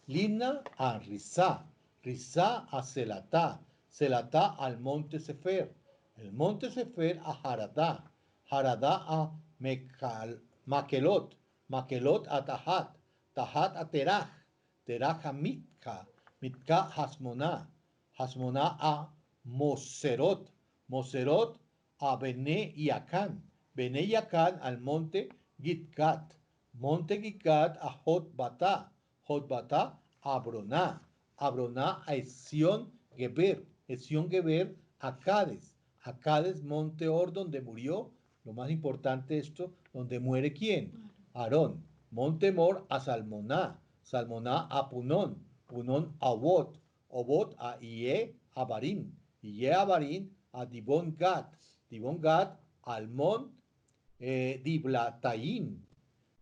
Libna a Rizá, Rizá a Selatá, Selatá al Monte Sefer, el Monte Sefer a Haradá, Haradá a Makelot, Makelot a Tahat, Tahat a Teraj, Teraj a Mitka, Mitka a Hasmoná, Hasmoná a Moserot, Moserot a Bené y Acán, Bené y Acán al monte Gitgat, monte Gitgat a Jotbatá, Jotbatá a Abroná, Abroná a Esión Geber, Esión Geber a Cades, a Cades monte Or donde murió, lo más importante esto, donde muere ¿quién? Aarón, monte Mor a Salmoná, Salmoná a Punón, Punón a Obot, Obot a Ie a Barín, Ie a Barín a Dibón Gad, Dibón Gad al Mon Diblatayín,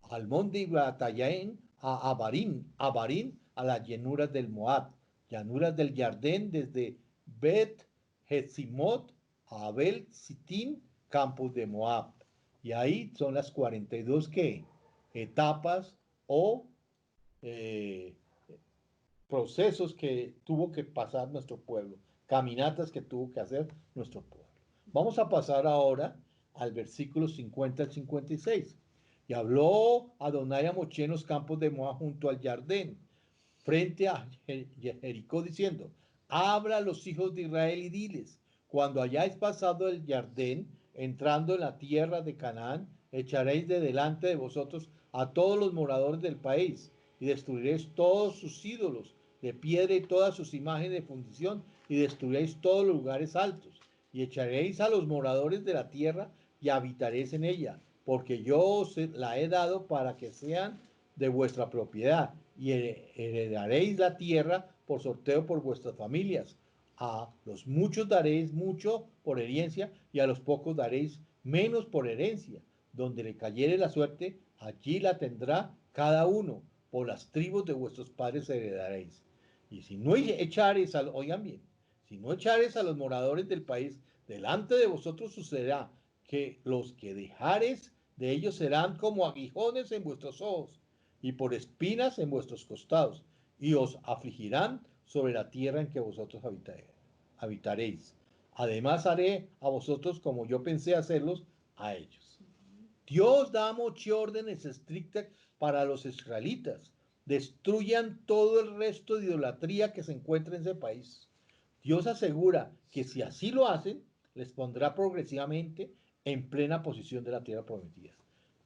al Mon Diblatayín a Abarín, Abarín a las llanuras del Moab, llanuras del Jardín desde Bet Hetzimot a Abel Sitín, campos de Moab. Y ahí son las 42 etapas o procesos que tuvo que pasar nuestro pueblo, caminatas que tuvo que hacer nuestro pueblo. Vamos a pasar ahora al versículo 50 al 56. Y habló Adonai a Moshe en los campos de Moab junto al Jardín, frente a Jericó, diciendo: habla a los hijos de Israel y diles: cuando hayáis pasado el Jardín, entrando en la tierra de Canaán, echaréis de delante de vosotros a todos los moradores del país, y destruiréis todos sus ídolos de piedra y todas sus imágenes de fundición, y destruiréis todos los lugares altos, y echaréis a los moradores de la tierra y habitaréis en ella, porque yo os la he dado para que sean de vuestra propiedad, y heredaréis la tierra por sorteo por vuestras familias. A los muchos daréis mucho por herencia, y a los pocos daréis menos por herencia. Donde le cayere la suerte, allí la tendrá cada uno. Por las tribus de vuestros padres heredaréis. Y si no echareis, oigan bien, si no echareis a los moradores del país delante de vosotros, sucederá que los que dejareis de ellos serán como aguijones en vuestros ojos y por espinas en vuestros costados, y os afligirán sobre la tierra en que vosotros habitaréis. Además haré a vosotros como yo pensé hacerlos a ellos. Dios da muchas órdenes estrictas para los israelitas, destruyan todo el resto de idolatría que se encuentra en ese país. Dios asegura que si así lo hacen, les pondrá progresivamente en plena posición de la tierra prometida.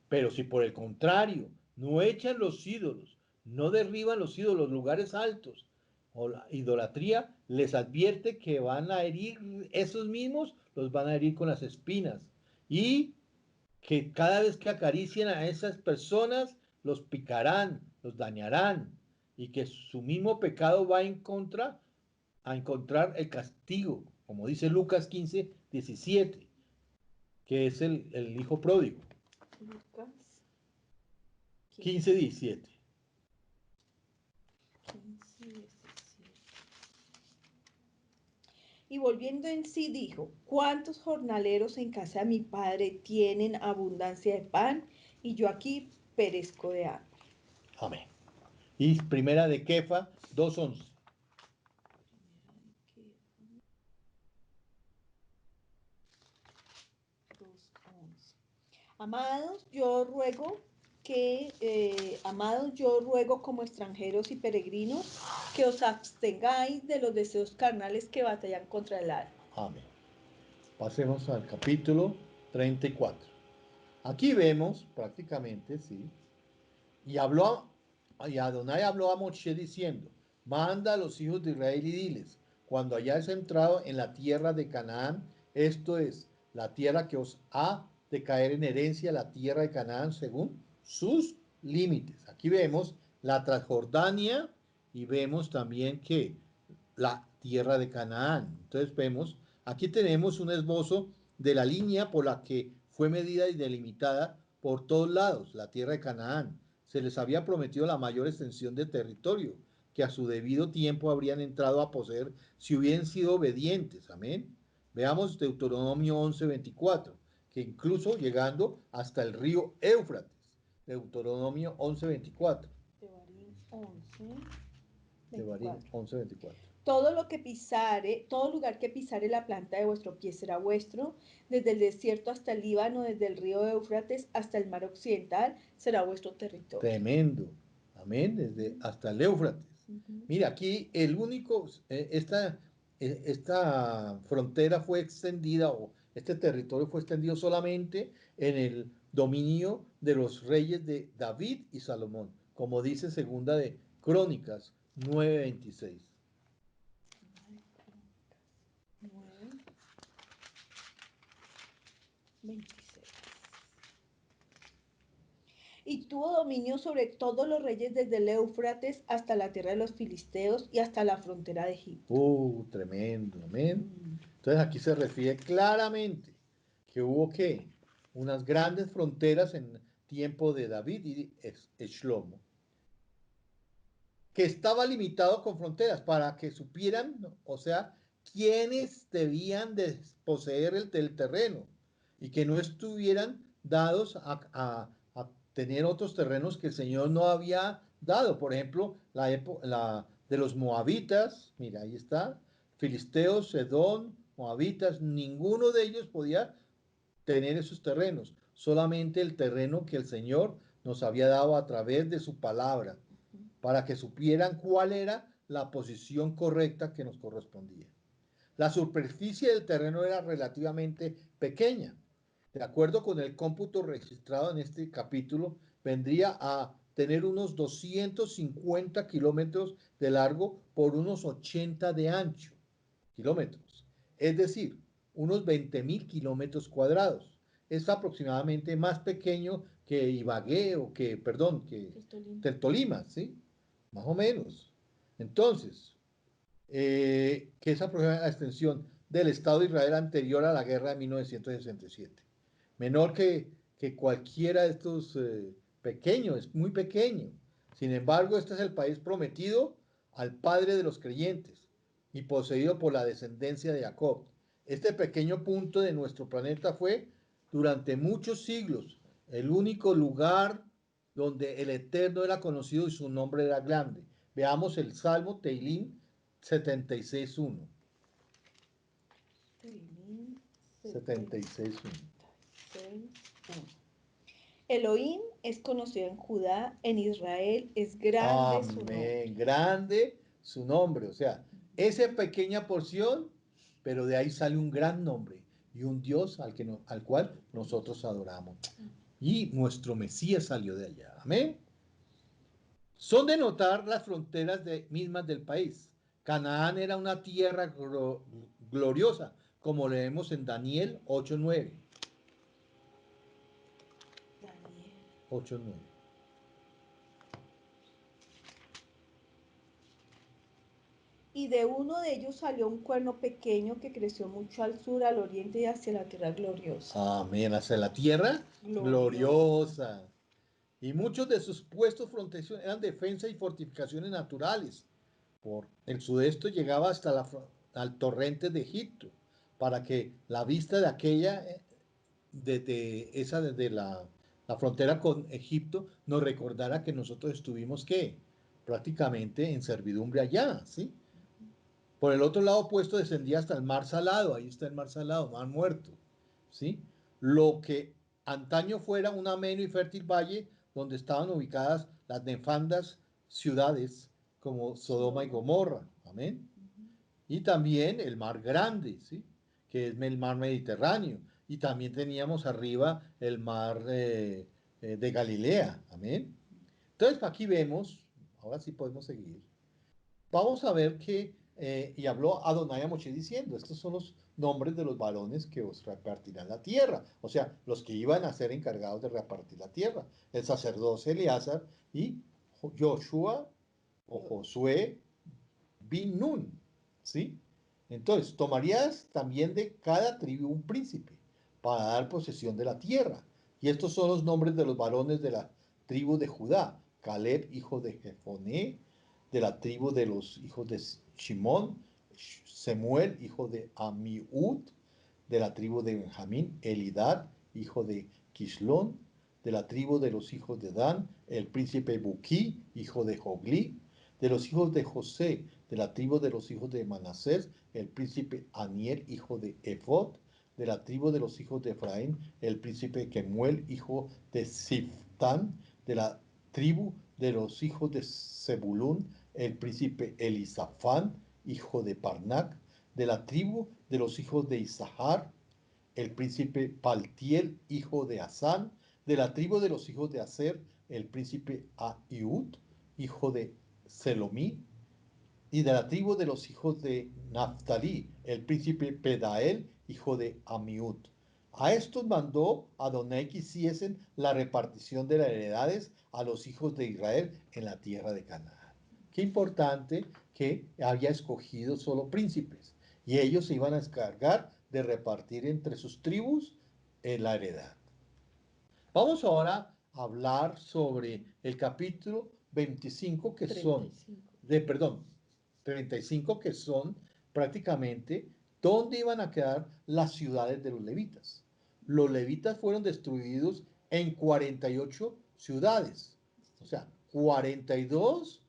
Pero si por el contrario no echan los ídolos, no derriban los ídolos, lugares altos, o la idolatría, les advierte que van a herir, esos mismos los van a herir con las espinas, y que cada vez que acaricien a esas personas, los picarán, los dañarán, y que su mismo pecado va a encontrar el castigo, como dice Lucas 15:17, que es el hijo pródigo. Lucas 15:17. 15, 17. Y volviendo en sí dijo, ¿cuántos jornaleros en casa de mi padre tienen abundancia de pan y yo aquí perezco de hambre? Amén. Y primera de Kefa 2:11. 2:11. Amados, yo ruego como extranjeros y peregrinos que os abstengáis de los deseos carnales que batallan contra el alma. Amén. Pasemos al capítulo 34. Aquí vemos prácticamente, sí, y Adonai habló a Moshe diciendo, manda a los hijos de Israel y diles, cuando hayáis entrado en la tierra de Canaán, esto es, la tierra que os ha de caer en herencia, la tierra de Canaán según sus límites. Aquí vemos la Transjordania y vemos también que la tierra de Canaán. Entonces vemos, aquí tenemos un esbozo de la línea por la que fue medida y delimitada por todos lados la tierra de Canaán. Se les había prometido la mayor extensión de territorio, que a su debido tiempo habrían entrado a poseer si hubieran sido obedientes. Amén. Veamos Deuteronomio 11:24, que incluso llegando hasta el río Éufrates. Deuteronomio 11:24. Devarim 11, Devarim 24. 11:24. Todo lugar que pisare la planta de vuestro pie será vuestro, desde el desierto hasta el Líbano, desde el río Éufrates hasta el mar occidental, será vuestro territorio. Tremendo. Amén. Desde hasta el Éufrates. Ujú. Mira, aquí esta frontera fue extendida, o este territorio fue extendido solamente en el dominio de los reyes de David y Salomón, como dice segunda de Crónicas 9:26. 9, 26. Y tuvo dominio sobre todos los reyes desde el Éufrates hasta la tierra de los filisteos y hasta la frontera de Egipto. Tremendo, amén. Entonces aquí se refiere claramente que hubo unas grandes fronteras en tiempo de David y Shlomo, que estaba limitado con fronteras para que supieran, ¿no? O sea, quiénes debían de poseer el terreno y que no estuvieran dados a tener otros terrenos que el Señor no había dado. Por ejemplo, la de los moabitas, mira, ahí está, filisteos, Edom, moabitas, ninguno de ellos podía tener esos terrenos, solamente el terreno que el Señor nos había dado a través de su palabra, para que supieran cuál era la posición correcta que nos correspondía. La superficie del terreno era relativamente pequeña. De acuerdo con el cómputo registrado en este capítulo, vendría a tener unos 250 kilómetros de largo por unos 80 de ancho, kilómetros. Es decir, unos 20.000 kilómetros cuadrados. Es aproximadamente más pequeño que Ibagué que Tertolima, ¿sí? Más o menos. Entonces, que es aproximadamente la extensión del Estado de Israel anterior a la guerra de 1967. Menor que cualquiera de estos pequeños, es muy pequeño. Sin embargo, este es el país prometido al Padre de los creyentes y poseído por la descendencia de Jacob. Este pequeño punto de nuestro planeta fue durante muchos siglos el único lugar donde el Eterno era conocido y su nombre era grande. Veamos el Salmo Teilim 76:1. 76, 76:1. Elohim es conocido en Judá, en Israel es grande su nombre. Amén. Grande su nombre. O sea, esa pequeña porción, pero de ahí sale un gran nombre y un Dios al cual nosotros adoramos. Y nuestro Mesías salió de allá. Amén. Son de notar las fronteras mismas del país. Canaán era una tierra gloriosa, como leemos en Daniel 8:9. Daniel. 8:9. Y de uno de ellos salió un cuerno pequeño que creció mucho al sur, al oriente y hacia la tierra gloriosa. Amén. Hacia la tierra Gloriosa. gloriosa. Y muchos de sus puestos fronterizos eran defensas y fortificaciones naturales. Por el sudeste llegaba hasta al torrente de Egipto, para que la vista de aquella, desde la frontera con Egipto, nos recordara que nosotros estuvimos, ¿qué? Prácticamente en servidumbre allá, ¿sí? Por el otro lado opuesto descendía hasta el mar Salado, ahí está el mar Salado, mar Muerto, ¿sí? Lo que antaño fuera un ameno y fértil valle donde estaban ubicadas las nefandas ciudades como Sodoma y Gomorra, amén. Y también el mar Grande, ¿sí? Que es el mar Mediterráneo. Y también teníamos arriba el mar de Galilea, amén. Entonces aquí vemos, ahora sí podemos seguir. Vamos a ver que, y habló Adonai a Moshe diciendo, estos son los nombres de los varones que os repartirán la tierra, o sea, los que iban a ser encargados de repartir la tierra, el sacerdote Eleazar y Joshua o Josué bin Nun, ¿sí? Entonces, tomarías también de cada tribu un príncipe para dar posesión de la tierra. Y estos son los nombres de los varones de la tribu de Judá. Caleb, hijo de Jefoné, de la tribu de los hijos de Shimón, Semuel, hijo de Amiud, de la tribu de Benjamín, Elidad, hijo de Quislón, de la tribu de los hijos de Dan, el príncipe Buquí, hijo de Jogli, de los hijos de José, de la tribu de los hijos de Manasés, el príncipe Aniel, hijo de Efod, de la tribu de los hijos de Efraín, el príncipe Kemuel, hijo de Siftán, de la tribu de los hijos de Zebulún, el príncipe Elisafán, hijo de Parnac, de la tribu de los hijos de Isahar, el príncipe Paltiel, hijo de Asán, de la tribu de los hijos de Aser, el príncipe Ahiud, hijo de Selomí, y de la tribu de los hijos de Naftali, el príncipe Pedael, hijo de Amiud. A estos mandó Adonai que hiciesen la repartición de las heredades a los hijos de Israel en la tierra de Canaán. Qué importante que había escogido solo príncipes y ellos se iban a encargar de repartir entre sus tribus la heredad. Vamos ahora a hablar sobre el capítulo 25 que 35. perdón, 35 que son prácticamente dónde iban a quedar las ciudades de los levitas. Los levitas fueron distribuidos en 48 ciudades, o sea, 42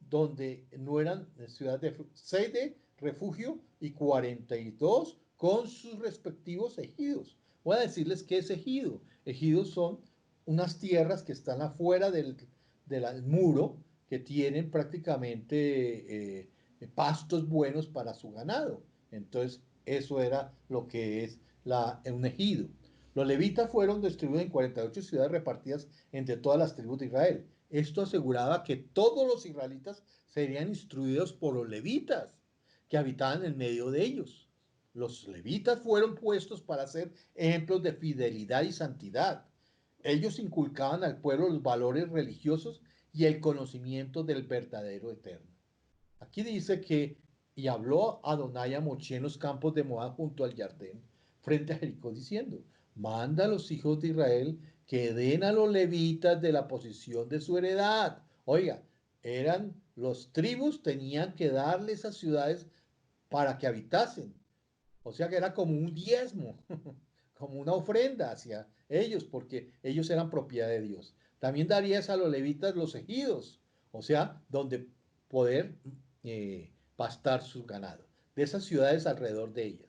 donde no eran ciudades de 6 de refugio y 42 con sus respectivos ejidos. Voy a decirles qué es ejido. Ejidos son unas tierras que están afuera del muro, que tienen prácticamente pastos buenos para su ganado. Entonces, eso era lo que es un ejido. Los levitas fueron distribuidos en 48 ciudades repartidas entre todas las tribus de Israel. Esto aseguraba que todos los israelitas serían instruidos por los levitas que habitaban en medio de ellos. Los levitas fueron puestos para ser ejemplos de fidelidad y santidad. Ellos inculcaban al pueblo los valores religiosos y el conocimiento del verdadero eterno. Aquí dice que, y habló Adonai a Moshe en los campos de Moab junto al Jardín, frente a Jericó, diciendo, manda a los hijos de Israel que den a los levitas de la posesión de su heredad. Oiga, eran los tribus, tenían que darle esas ciudades para que habitasen. O sea que era como un diezmo, como una ofrenda hacia ellos, porque ellos eran propiedad de Dios. También darías a los levitas los ejidos, o sea, donde poder pastar su ganado, de esas ciudades alrededor de ellas.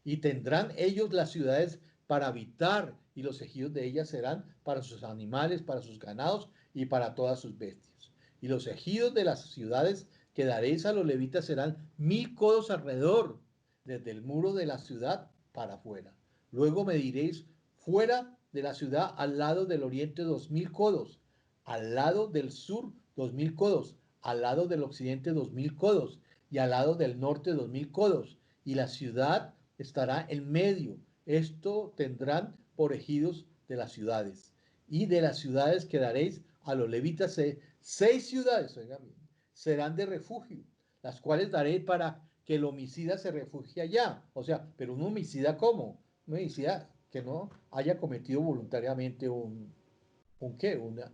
Y tendrán ellos las ciudades para habitar y los ejidos de ella serán para sus animales, para sus ganados y para todas sus bestias. Y los ejidos de las ciudades que daréis a los levitas serán 1000 codos alrededor, desde el muro de la ciudad para afuera. Luego mediréis fuera de la ciudad al lado del oriente 2000 codos, al lado del sur 2000 codos, al lado del occidente 2000 codos y al lado del norte 2000 codos. Y la ciudad estará en medio. Esto tendrán por ejidos de las ciudades. Y de las ciudades que daréis a los levitas 6 ciudades, oigan bien, serán de refugio, las cuales daré para que el homicida se refugie allá. O sea, pero un homicida ¿cómo? Un homicida que no haya cometido voluntariamente un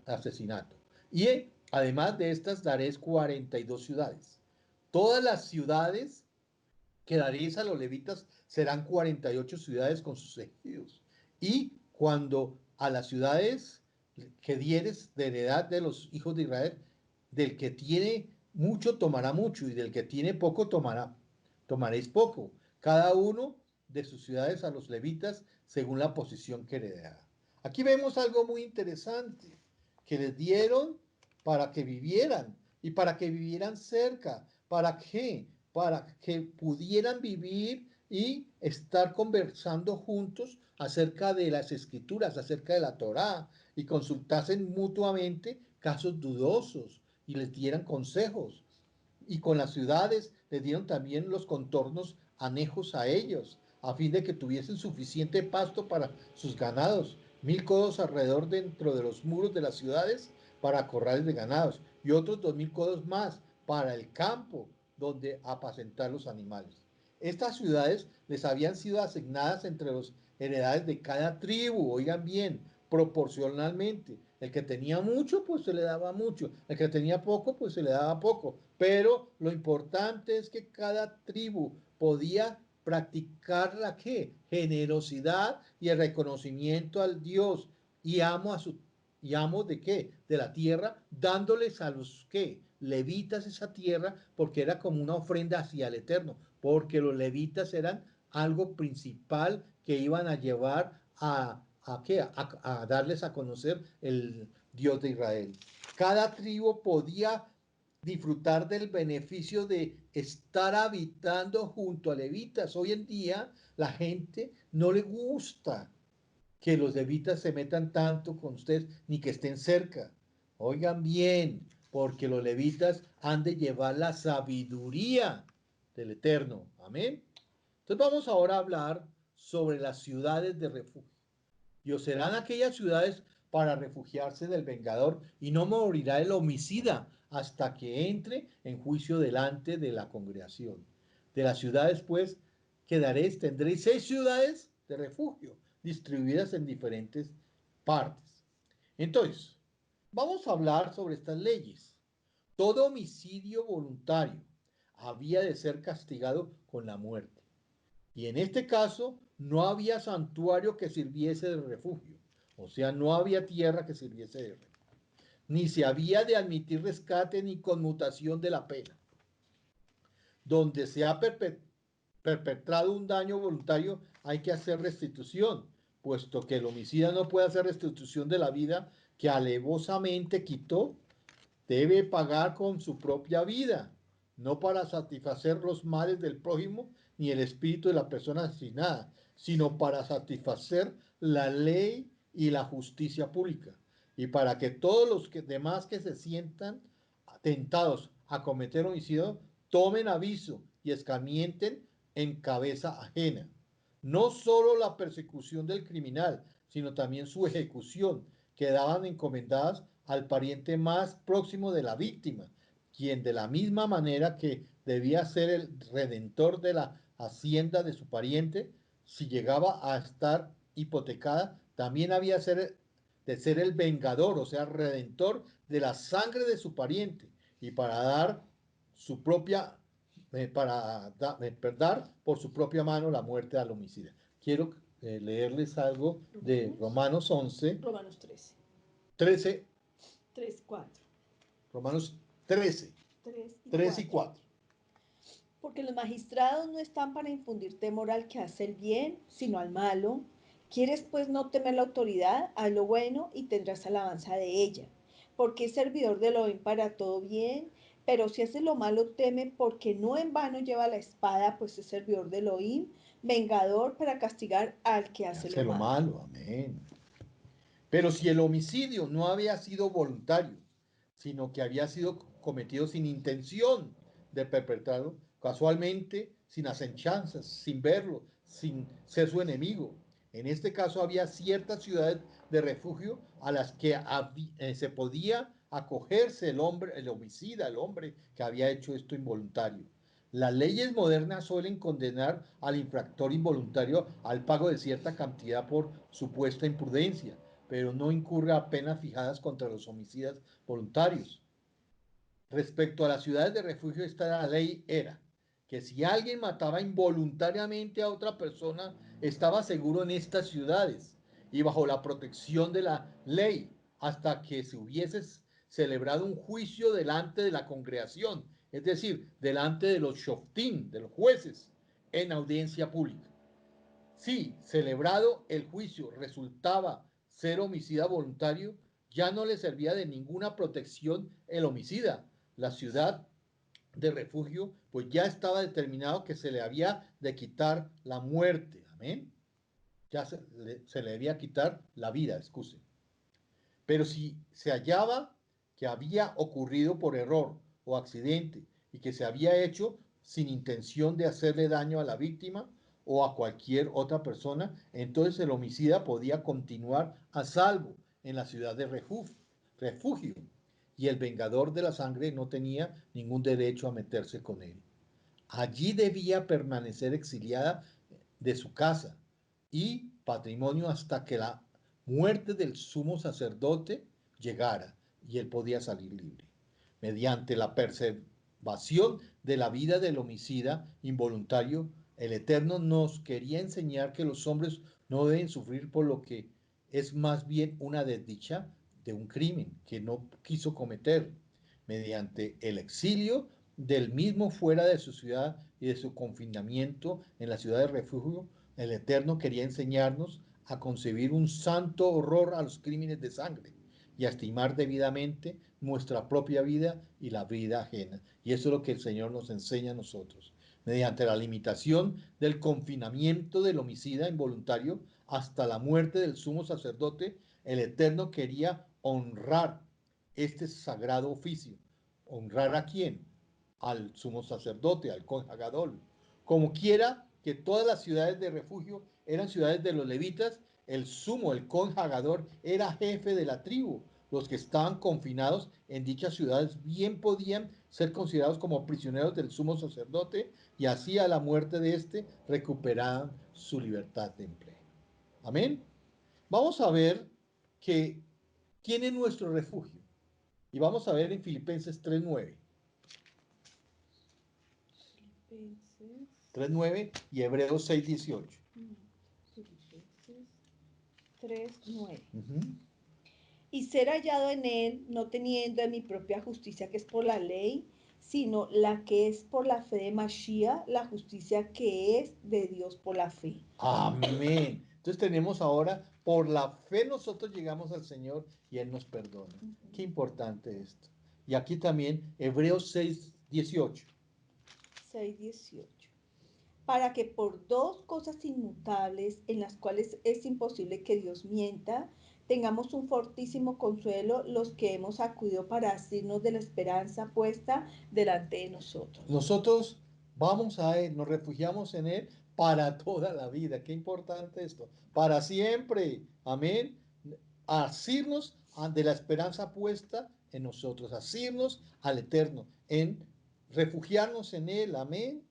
asesinato. Y además de estas daréis 42 ciudades. Todas las ciudades que daréis a los levitas serán 48 ciudades con sus ejidos. Y cuando a las ciudades que dieres de heredad de los hijos de Israel, del que tiene mucho tomará mucho, y del que tiene poco tomaréis poco. Cada uno de sus ciudades a los levitas según la posición que heredará. Aquí vemos algo muy interesante, que les dieron para que vivieran, y para que vivieran cerca. ¿Para qué? Para que pudieran vivir y estar conversando juntos acerca de las escrituras, acerca de la Torá, y consultasen mutuamente casos dudosos y les dieran consejos. Y con las ciudades les dieron también los contornos anejos a ellos, a fin de que tuviesen suficiente pasto para sus ganados, 1000 codos alrededor dentro de los muros de las ciudades para corrales de ganados, y otros 2000 codos más para el campo donde apacentar los animales. Estas ciudades les habían sido asignadas entre los heredades de cada tribu, oigan bien, proporcionalmente. El que tenía mucho, pues se le daba mucho. El que tenía poco, pues se le daba poco. Pero lo importante es que cada tribu podía practicar la ¿qué? Generosidad y el reconocimiento al Dios y amo de qué? De la tierra, dándoles a los ¿qué? Levitas esa tierra, porque era como una ofrenda hacia el Eterno, porque los levitas eran algo principal que iban a llevar a darles a conocer el Dios de Israel. Cada tribu podía disfrutar del beneficio de estar habitando junto a levitas. Hoy en día la gente no le gusta que los levitas se metan tanto con ustedes ni que estén cerca. Oigan bien, porque los levitas han de llevar la sabiduría del Eterno. Amén. Entonces vamos ahora a hablar sobre las ciudades de refugio. Y os serán aquellas ciudades para refugiarse del vengador, y no morirá el homicida hasta que entre en juicio delante de la congregación. De las ciudades, pues, tendréis 6 ciudades de refugio, distribuidas en diferentes partes. Entonces, vamos a hablar sobre estas leyes. Todo homicidio voluntario había de ser castigado con la muerte. Y en este caso no había santuario que sirviese de refugio, o sea, no había tierra que sirviese de refugio, ni se había de admitir rescate ni conmutación de la pena. Donde se ha perpetrado un daño voluntario, hay que hacer restitución, puesto que el homicida no puede hacer restitución de la vida que alevosamente quitó, debe pagar con su propia vida, no para satisfacer los males del prójimo ni el espíritu de la persona asesinada, sino para satisfacer la ley y la justicia pública, y para que todos los demás que se sientan tentados a cometer homicidio tomen aviso y escarmienten en cabeza ajena. No solo la persecución del criminal, sino también su ejecución, quedaban encomendadas al pariente más próximo de la víctima, quien de la misma manera que debía ser el redentor de la hacienda de su pariente, si llegaba a estar hipotecada, también había de ser el vengador, o sea, redentor de la sangre de su pariente, y para dar su propia, dar por su propia mano la muerte al homicida. Quiero leerles algo de Romanos 11. Romanos 13. 13. 3, 4. Romanos 13. 3 y 4. Porque los magistrados no están para infundir temor al que hace el bien, sino al malo, ¿Quieres pues no temer la autoridad? Haz lo bueno y tendrás alabanza de ella. Porque es servidor de Elohim para todo bien, pero si haces lo malo teme, porque no en vano lleva la espada, pues es servidor de Elohim, vengador para castigar al que hace lo Hace lo malo. malo, amén. Pero si el homicidio no había sido voluntario, sino que había sido cometido sin intención de perpetrarlo, casualmente, sin asechanzas, sin verlo, sin ser su enemigo. En este caso había ciertas ciudades de refugio a las que se podía acogerse el hombre, el homicida, el hombre que había hecho esto involuntario. Las leyes modernas suelen condenar al infractor involuntario al pago de cierta cantidad por supuesta imprudencia, pero no incurre a penas fijadas contra los homicidas voluntarios. Respecto a las ciudades de refugio, esta ley era que si alguien mataba involuntariamente a otra persona, estaba seguro en estas ciudades y bajo la protección de la ley hasta que se hubiese celebrado un juicio delante de la congregación, es decir, delante de los shoftim, de los jueces, en audiencia pública. Si celebrado el juicio resultaba ser homicida voluntario, ya no le servía de ninguna protección el homicida. La ciudad de refugio, pues ya estaba determinado que se le había de quitar la muerte. Amén. Ya se le debía quitar la vida, excuse. Pero si se hallaba que había ocurrido por error o accidente y que se había hecho sin intención de hacerle daño a la víctima o a cualquier otra persona, entonces el homicida podía continuar a salvo en la ciudad de refugio y el vengador de la sangre no tenía ningún derecho a meterse con él. Allí debía permanecer exiliada de su casa y patrimonio hasta que la muerte del sumo sacerdote llegara y él podía salir libre. Mediante la preservación de la vida del homicida involuntario, el Eterno nos quería enseñar que los hombres no deben sufrir por lo que es más bien una desdicha de un crimen que no quiso cometer. Mediante el exilio del mismo fuera de su ciudad y de su confinamiento en la ciudad de refugio, el Eterno quería enseñarnos a concebir un santo horror a los crímenes de sangre y a estimar debidamente nuestra propia vida y la vida ajena. Y eso es lo que el Señor nos enseña a nosotros. Mediante la limitación del confinamiento del homicida involuntario hasta la muerte del sumo sacerdote, el Eterno quería honrar este sagrado oficio. ¿Honrar a quién? Al sumo sacerdote, al Kohen Hagadol. Como quiera que todas las ciudades de refugio eran ciudades de los levitas, el sumo, el Kohen Hagadol, era jefe de la tribu. Los que estaban confinados en dichas ciudades bien podían ser considerados como prisioneros del sumo sacerdote y así a la muerte de éste recuperaban su libertad de empleo. Amén. Vamos a ver que quién es nuestro refugio. Y vamos a ver en Filipenses 3:9. 3:9 y Hebreos 6:18. Filipenses 3:9. Uh-huh. Y ser hallado en él, no teniendo en mi propia justicia que es por la ley, sino la que es por la fe de Mashiach, la justicia que es de Dios por la fe. Amén. Entonces tenemos ahora, por la fe nosotros llegamos al Señor y Él nos perdona. Qué importante esto. Y aquí también Hebreos 6:18. 6:18. Para que por dos cosas inmutables en las cuales es imposible que Dios mienta, tengamos un fortísimo consuelo los que hemos acudido para asirnos de la esperanza puesta delante de nosotros. Nosotros vamos a Él, nos refugiamos en Él para toda la vida. Qué importante esto. Para siempre. Amén. Asirnos de la esperanza puesta en nosotros. Asirnos al Eterno. En refugiarnos en Él. Amén.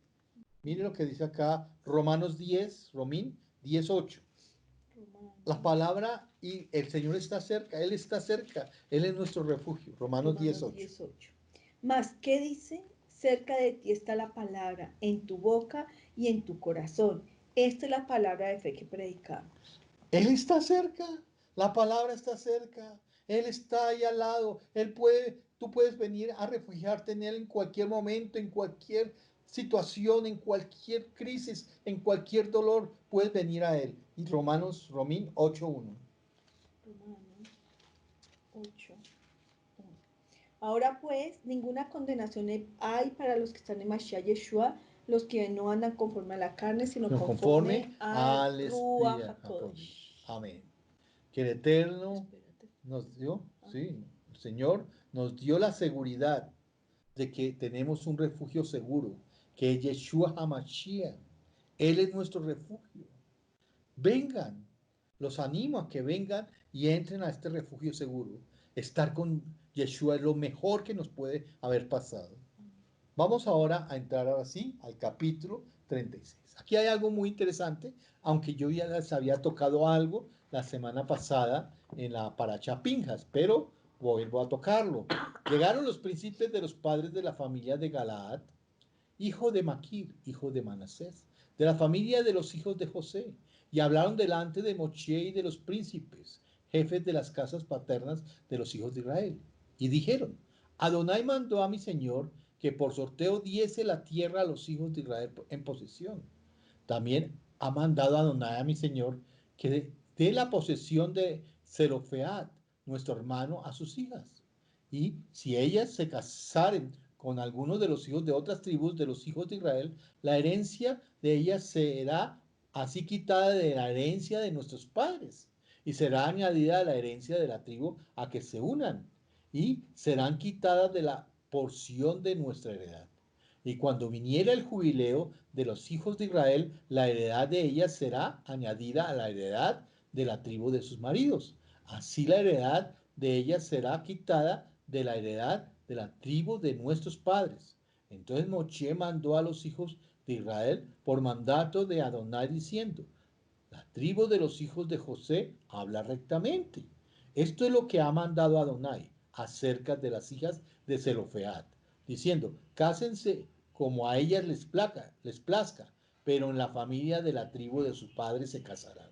Mire lo que dice acá Romanos 10:8. La palabra y el Señor está cerca, Él está cerca, Él es nuestro refugio. Romanos 10:8. Mas, ¿qué dice? Cerca de ti está la palabra, en tu boca y en tu corazón. Esta es la palabra de fe que predicamos. Él está cerca, la palabra está cerca, Él está ahí al lado, tú puedes venir a refugiarte en Él en cualquier momento, en cualquier situación, en cualquier crisis, en cualquier dolor, puedes venir a Él. y Romanos 8:1. Romanos 8. Ahora pues, ninguna condenación hay para los que están en Mashiach Yeshua, los que no andan conforme a la carne, sino No, conforme al al Ruach Espíritu. HaKodesh. Amén. Que el Eterno Espérate. nos dio, sí, el Señor nos dio la seguridad de que tenemos un refugio seguro, que es Yeshua HaMashiach. Él es nuestro refugio. Vengan, los animo a que vengan y entren a este refugio seguro. Estar con Yeshua es lo mejor que nos puede haber pasado. Vamos ahora a entrar ahora sí al capítulo 36. Aquí hay algo muy interesante, aunque yo ya les había tocado algo la semana pasada en la Paracha Pinjas, pero vuelvo a tocarlo. Llegaron los príncipes de los padres de la familia de Galaad, hijo de Maquir, hijo de Manasés, de la familia de los hijos de José, y hablaron delante de Moche y de los príncipes, jefes de las casas paternas de los hijos de Israel, y dijeron: Adonai mandó a mi señor que por sorteo diese la tierra a los hijos de Israel en posesión. También ha mandado Adonai a mi señor que dé la posesión de Zelofead, nuestro hermano, a sus hijas. Y si ellas se casaren con algunos de los hijos de otras tribus de los hijos de Israel, la herencia de ellas será así quitada de la herencia de nuestros padres y será añadida a la herencia de la tribu a que se unan y serán quitadas de la porción de nuestra heredad. Y cuando viniera el jubileo de los hijos de Israel, la heredad de ellas será añadida a la heredad de la tribu de sus maridos. Así la heredad de ellas será quitada de la heredad de la tribu de nuestros padres. Entonces Moche mandó a los hijos de Israel por mandato de Adonai diciendo: la tribu de los hijos de José habla rectamente. Esto es lo que ha mandado Adonai acerca de las hijas de Zelofead, diciendo: cásense como a ellas les plazca, pero en la familia de la tribu de sus padres se casarán,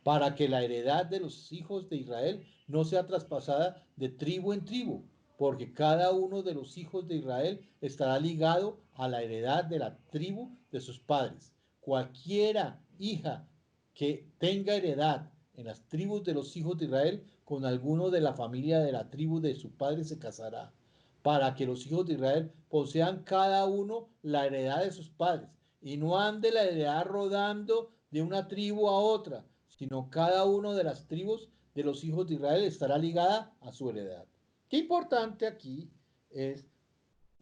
para que la heredad de los hijos de Israel no sea traspasada de tribu en tribu, porque cada uno de los hijos de Israel estará ligado a la heredad de la tribu de sus padres. Cualquiera hija que tenga heredad en las tribus de los hijos de Israel con alguno de la familia de la tribu de su padre se casará, para que los hijos de Israel posean cada uno la heredad de sus padres, y no ande la heredad rodando de una tribu a otra, sino cada uno de las tribus de los hijos de Israel estará ligada a su heredad. Qué importante aquí es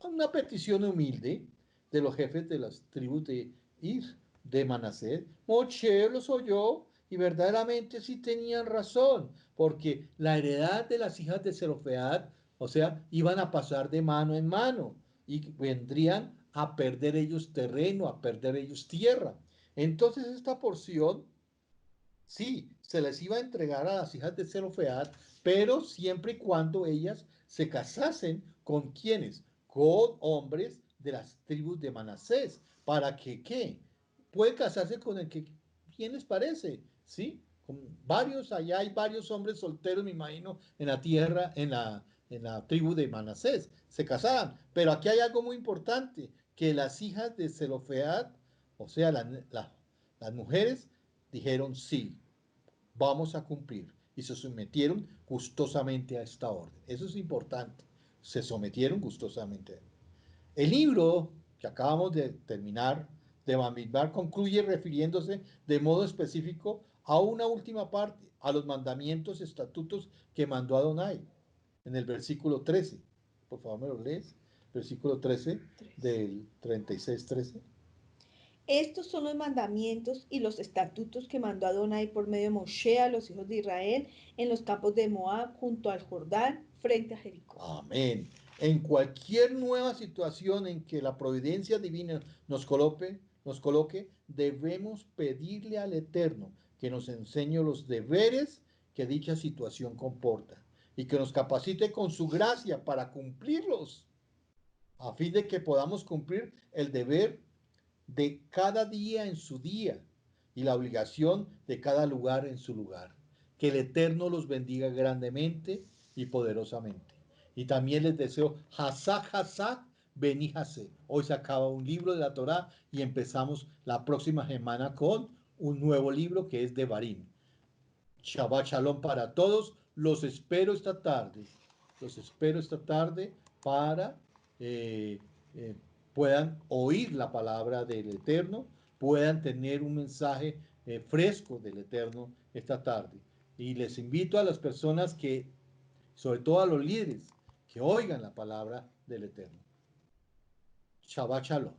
una petición humilde de los jefes de las tribus de Manasés. Moche los oyó y verdaderamente sí tenían razón, porque la heredad de las hijas de Zelofead, o sea, iban a pasar de mano en mano y vendrían a perder ellos terreno, a perder ellos tierra. Entonces esta porción, sí, se les iba a entregar a las hijas de Zelofead, pero siempre y cuando ellas se casasen con quienes, con hombres de las tribus de Manasés, para que, ¿qué? Puede casarse con el que, ¿quién les parece? ¿Sí? Con varios, allá hay varios hombres solteros, me imagino, en la tierra, en la tribu de Manasés, se casaban. Pero aquí hay algo muy importante, que las hijas de Zelofead, o sea, las mujeres, dijeron: sí, vamos a cumplir. Y se sometieron gustosamente a esta orden. Eso es importante. Se sometieron gustosamente. El libro que acabamos de terminar de Bamidbar concluye refiriéndose de modo específico a una última parte, a los mandamientos, estatutos que mandó Adonai. En el versículo 13. Por favor, me lo lees. Versículo 13 del 36:13. Estos son los mandamientos y los estatutos que mandó Adonai por medio de Moshe a los hijos de Israel en los campos de Moab junto al Jordán frente a Jericó. Amén. En cualquier nueva situación en que la providencia divina nos coloque, debemos pedirle al Eterno que nos enseñe los deberes que dicha situación comporta y que nos capacite con su gracia para cumplirlos, a fin de que podamos cumplir el deber de cada día en su día y la obligación de cada lugar en su lugar. Que el Eterno los bendiga grandemente y poderosamente. Y también les deseo Hazak, Hazak, Beni Hase. Hoy se acaba un libro de la Torá y empezamos la próxima semana con un nuevo libro que es Devarim. Shabbat Shalom para todos. Los espero esta tarde. Los espero esta tarde para puedan oír la palabra del Eterno, puedan tener un mensaje fresco del Eterno esta tarde. Y les invito a las personas que, sobre todo a los líderes, que oigan la palabra del Eterno. Shabbat Shalom.